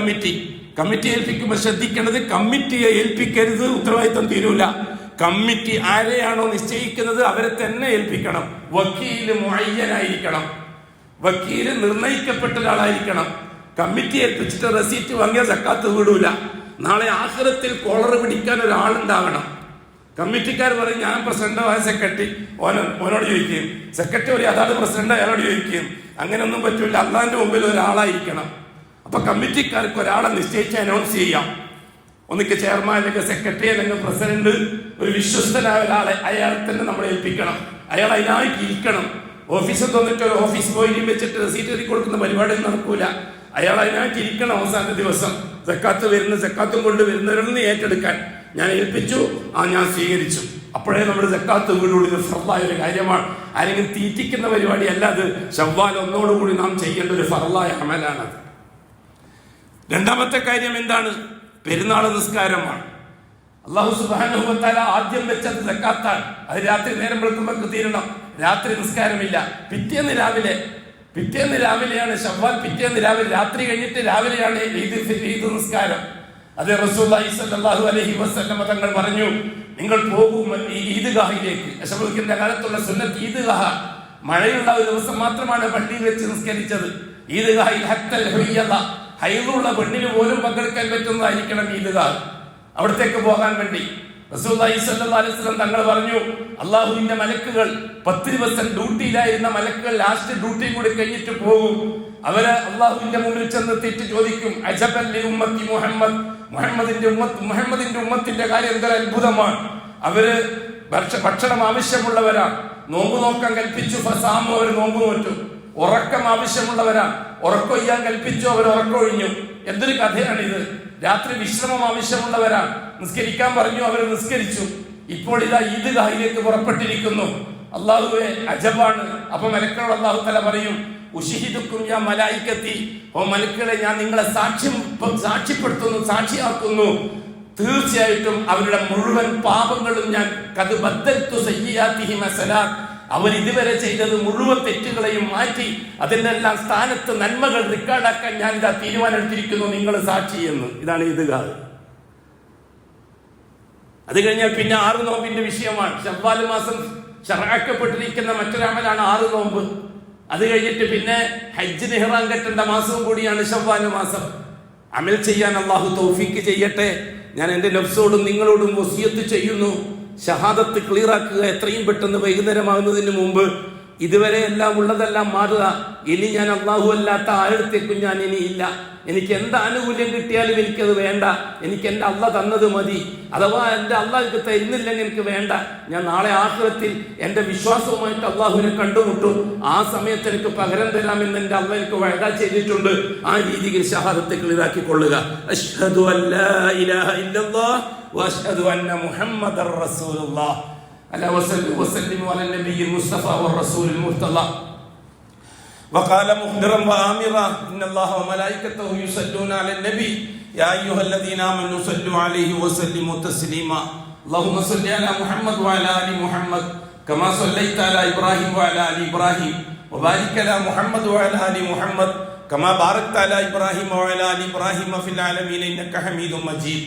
Speaker 1: കമ്മിറ്റി ഏൽപ്പിക്കുമ്പോൾ ശ്രദ്ധിക്കേണ്ടത്, കമ്മിറ്റിയെ ഏൽപ്പിക്കരുത്, ഉത്തരവാദിത്വം തീരൂല. കമ്മിറ്റി ആരെയാണോ നിശ്ചയിക്കുന്നത് അവരെ തന്നെ ഏൽപ്പിക്കണം. വക്കീല് മുഅയ്യനായിരിക്കണം, വക്കീല് നിർണയിക്കപ്പെട്ട ഒരാളായിരിക്കണം. കമ്മിറ്റി ഏൽപ്പിച്ചിട്ട് റെസീറ്റ് വാങ്ങിയ സക്കാത്ത് വിടൂല. നാളെ ആഖിറത്തിൽ കോളർ പിടിക്കാൻ ഒരാളുണ്ടാകണം. കമ്മിറ്റിക്കാർ പറയും ഞാൻ പ്രസിഡന്റായ സെക്രട്ടറി, ഓനോട് ചോദിക്കുകയും സെക്രട്ടറി പറയും അതാണ് പ്രസിഡന്റ്, അയാളോട് ചോദിക്കുകയും. അങ്ങനെയൊന്നും പറ്റൂല. അള്ളാന്റെ മുമ്പിൽ ഒരാളായിരിക്കണം. അപ്പൊ കമ്മിറ്റിക്കാർക്ക് ഒരാളെ നിശ്ചയിച്ച് അനൗൺസ് ചെയ്യാം. ഒന്നിക്ക് ചെയർമാൻ, അല്ലെങ്കിൽ സെക്രട്ടറി, അല്ലെങ്കിൽ പ്രസിഡന്റ്, ഒരു വിശ്വസ്തനായ ഒരാളെ അയാൾ തന്നെ നമ്മൾ ഏൽപ്പിക്കണം. അയാൾ അതിനായിട്ട് ഇരിക്കണം. ഓഫീസിൽ തന്നിട്ട് ഒരു ഓഫീസ് ബോയിലും വെച്ചിട്ട് റെസീറ്റ് എഴുതി കൊടുക്കുന്ന പരിപാടി നടക്കൂല. അയാൾ അതിനായിട്ട് ഇരിക്കണം. അവസാന ദിവസം സക്കാത്തും കൊണ്ട് വരുന്നവരിൽ ഏറ്റെടുക്കാൻ ഞാൻ ഏൽപ്പിച്ചു, ഞാൻ സ്വീകരിച്ചു. അപ്പോഴേ നമ്മുടെ സക്കാത്ത് വീടുള്ളൂ. ഇത് ഫർളായ ഒരു കാര്യമാണ്. ആരെങ്കിലും തീറ്റിക്കുന്ന പരിപാടി അല്ല അത്. ശവ്വാൽ ഒന്നോടുകൂടി നാം ചെയ്യേണ്ട ഒരു ഫർളായ അമലാണത്. രണ്ടാമത്തെ കാര്യം എന്താണ്? പെരുന്നാൾ നിസ്കാരമാണ്. അല്ലാഹു സുബ്ഹാനഹു വ തആല ആദ്യം വെച്ചത് സക്കാത്താണ്. അത് രാത്രി നേരം വെളുക്കുമ്പോൾ തീരണം. രാത്രി നിസ്കാരമില്ല. പിറ്റേന്ന് രാവിലെയാണ് ശവ്വാൽ. പിറ്റേന്ന് രാവിലെ, രാത്രി കഴിഞ്ഞിട്ട് രാവിലെയാണ് ഈദ് നിസ്കാരം. അത് റസൂലുള്ളാഹി സ്വല്ലല്ലാഹു അലൈഹി വസല്ലം തങ്ങൾ പറഞ്ഞു, നിങ്ങൾ പോകും ഈദ്ഗാഹിലേക്ക്. അശബുക്കിന്റെ കാലത്തുള്ള സുന്നത്ത് ഈദ്ഗാഹ. മഴയുള്ള ഒരു ദിവസം മാത്രമാണ് പള്ളിയിൽ വെച്ച് നിസ്കരിച്ചത്. ഈദ്ഗാഹിൽ ഹത്തൽ ഹുയ്യള, ഹൈറുള്ള പെണ്ണിന് പോലും പങ്കെടുക്കാൻ പറ്റുന്നതായിരിക്കണം ഈദ്ഗാഹ്. അവിടത്തേക്ക് പോകാൻ വേണ്ടി റസൂലുള്ളാഹി സ്വല്ലല്ലാഹു അലൈഹി വസല്ലം തങ്ങൾ പറഞ്ഞു, അല്ലാഹുവിന്റെ മലക്കുകൾ 10 ദിവസം ഡ്യൂട്ടിയിലായിരുന്ന മലക്കുകൾ ലാസ്റ്റ് ഡ്യൂട്ടിയും കൂടി കഴിഞ്ഞിട്ട് പോകും. അവര് അള്ളാഹുവിന്റെ മുമ്പിൽ ചെന്നെത്തിയിട്ട് ചോദിക്കും, അജബൻ ലി ഉമ്മത്തി മുഹമ്മദ്, മുഹമ്മദിന്റെ ഉമ്മത്തിന്റെ കാര്യം എന്തൊരു അത്ഭുതമാണ്. അവര് ഭക്ഷണം ആവശ്യമുള്ളവരാണ്. നോമ്പ് നോക്കാൻ കൽപ്പിച്ചു, ഫസാമു, അവർ നോമ്പ് നോറ്റു. ഉറക്കം ആവശ്യമുള്ളവരാണ്. ഉറക്കൊയ്യാൻ കൽപ്പിച്ചു, അവർ ഉറക്കൊഴിഞ്ഞു. എന്തൊരു കഥയാണിത്. രാത്രി വിശ്രമം ആവശ്യമുള്ളവരാണ്. നിസ്കരിക്കാൻ പറഞ്ഞു, അവർ നിസ്കരിച്ചു. ഇപ്പോൾ ഇതാ ഈദ്ഗാഹിലേക്ക് പുറപ്പെട്ടിരിക്കുന്നു. അള്ളാഹുവെ അജബാണ്. അപ്പൊ മലക്കളോട് അള്ളാഹു തആല പറയും, ഉശിഹിദുക്കും യാ മലായികത്തി, ഓ മലക്കുകളെ ഞാൻ നിങ്ങളെ സാക്ഷ്യപ്പെടുത്തുന്നു, സാക്ഷിയാക്കുന്നു. തീർച്ചയായിട്ടും അവരുടെ മുഴുവൻ പാപങ്ങളും ഞാൻ ഖദ് ബദ്ദൽതു സയ്യിആതിഹിം ഹസനാത്ത്, അവർ ഇതുവരെ ചെയ്തത് മുഴുവൻ തെറ്റുകളെയും മാറ്റി അതിനെല്ലാം സ്ഥാനത്ത് നന്മകൾ റെക്കോർഡാക്കാൻ ഞാൻ ഇതാ തീരുമാനമെടുത്തിരിക്കുന്നു, നിങ്ങൾ സാക്ഷി എന്ന്. ഇതാണ് ഈദ്ഗാഹ്. അത് കഴിഞ്ഞാൽ പിന്നെ 6 നോമ്പിന്റെ വിഷയമാണ്. ശവ്വാൽ മാസം ശർഅക്കപ്പെട്ടിരിക്കുന്ന മറ്റൊരമലാണ് 6 നോമ്പ്. അത് കഴിഞ്ഞിട്ട് പിന്നെ ഹജ്ജിന് ഇഹ്റാം കെട്ടേണ്ട മാസവും കൂടിയാണ് ശവ്വാൽ മാസം. അമൽ ചെയ്യാൻ അല്ലാഹു തൗഫീക്ക് ചെയ്യട്ടെ. ഞാൻ എൻ്റെ നഫ്സോടും നിങ്ങളോടും വസിയത്ത് ചെയ്യുന്നു, ഷഹാദത്ത് ക്ലിയറാക്കുക എത്രയും പെട്ടെന്ന്, വൈകുന്നേരമാകുന്നതിന് മുമ്പ്. ഇതുവരെ എല്ലാം ഉള്ളതെല്ലാം മാറുക. ഇനി ഞാൻ അള്ളാഹു അല്ലാത്ത ആരുടെത്തേക്കും ഞാൻ ഇനി ഇല്ല. എനിക്ക് എന്ത് ആനുകൂല്യം കിട്ടിയാലും എനിക്കത് വേണ്ട. എനിക്ക് എൻ്റെ അള്ള തന്നത് മതി. അഥവാ എൻ്റെ അള്ള എനിക്ക് തരുന്നില്ലെങ്കിൽ എനിക്ക് വേണ്ട. ഞാൻ നാളെ ആഖിറത്തിൽ എൻ്റെ വിശ്വാസവുമായിട്ട് അള്ളാഹുവിനെ കണ്ടുമുട്ടും. ആ സമയത്ത് എനിക്ക് പകരം തരാമെന്ന് എൻ്റെ അള്ള എനിക്ക് വഅദ ചെയ്തിട്ടുണ്ട്. ആ രീതിയിൽ ഷഹാദത്ത് ക്ലിയറാക്കിക്കൊള്ളുക. അശ്ഹദു അല്ലാ ഇലാഹ ഇല്ലല്ലാഹ് വഅശ്ഹദു അന്ന മുഹമ്മദർ റസൂലുള്ളാഹ്. അലാ വസല്ലം അലാ നബിയിൽ മുസ്തഫ വറസൂലിൽ മുർത്തള. وقال مخبرا وآمرا إن الله وملائكته يصلون على النبي يا أيها الذين آمنوا صلوا عليه وسلموا تسليما اللهم صل على محمد وعلى آل محمد كما صليت على إبراهيم وعلى آل إبراهيم وبارك على محمد وعلى آل محمد كما باركت على إبراهيم وعلى آل إبراهيم في العالمين إنك حميد مجيد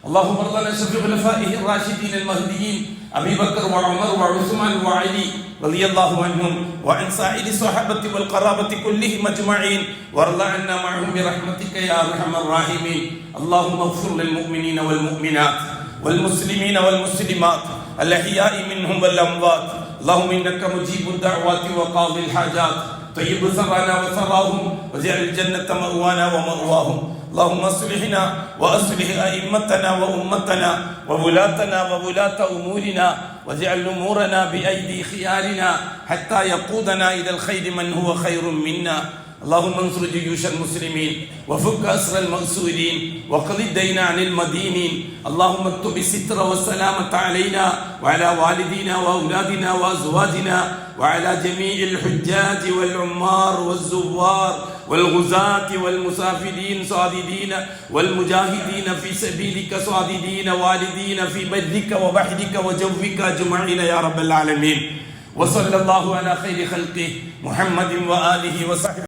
Speaker 1: اللهم ارض عن خلفائه الراشدين المهديين أبي بكر وعمر وعثمان وعلي رضي الله عنهم وعن سائر الصحابة والقرابة كلهم أجمعين وارض عنا معهم برحمتك يا أرحم الراحمين اللهم اغفر للمؤمنين والمؤمنات والمسلمين والمسلمات الأحياء منهم والأموات اللهم إنك مجيب الدعوات وقاضي الحاجات طيب ثرانا وثراهم واجعل الجنة مأوانا ومأواهم اللهم اصلحنا واصلح ائمتنا وامتنا وولاتنا وولاة امورنا واجعل امورنا بايدي خيارنا حتى يقودنا الى الخير من هو خير منا اللهم انصر جيوش المسلمين وفك اسر المأسورين وقض الدين عن المدينين اللهم اكتب الستر والسلامة علينا وعلى والدينا واولادنا وازواجنا وعلى جميع الحجاج والعمار والزوار والغزاة والمسافرين صاددين والمجاهدين في سبيلك صاددين والدين في برك وبحرك وجوك أجمعين يا رب العالمين وصلى الله على خير خلقه محمد وآله وصحبه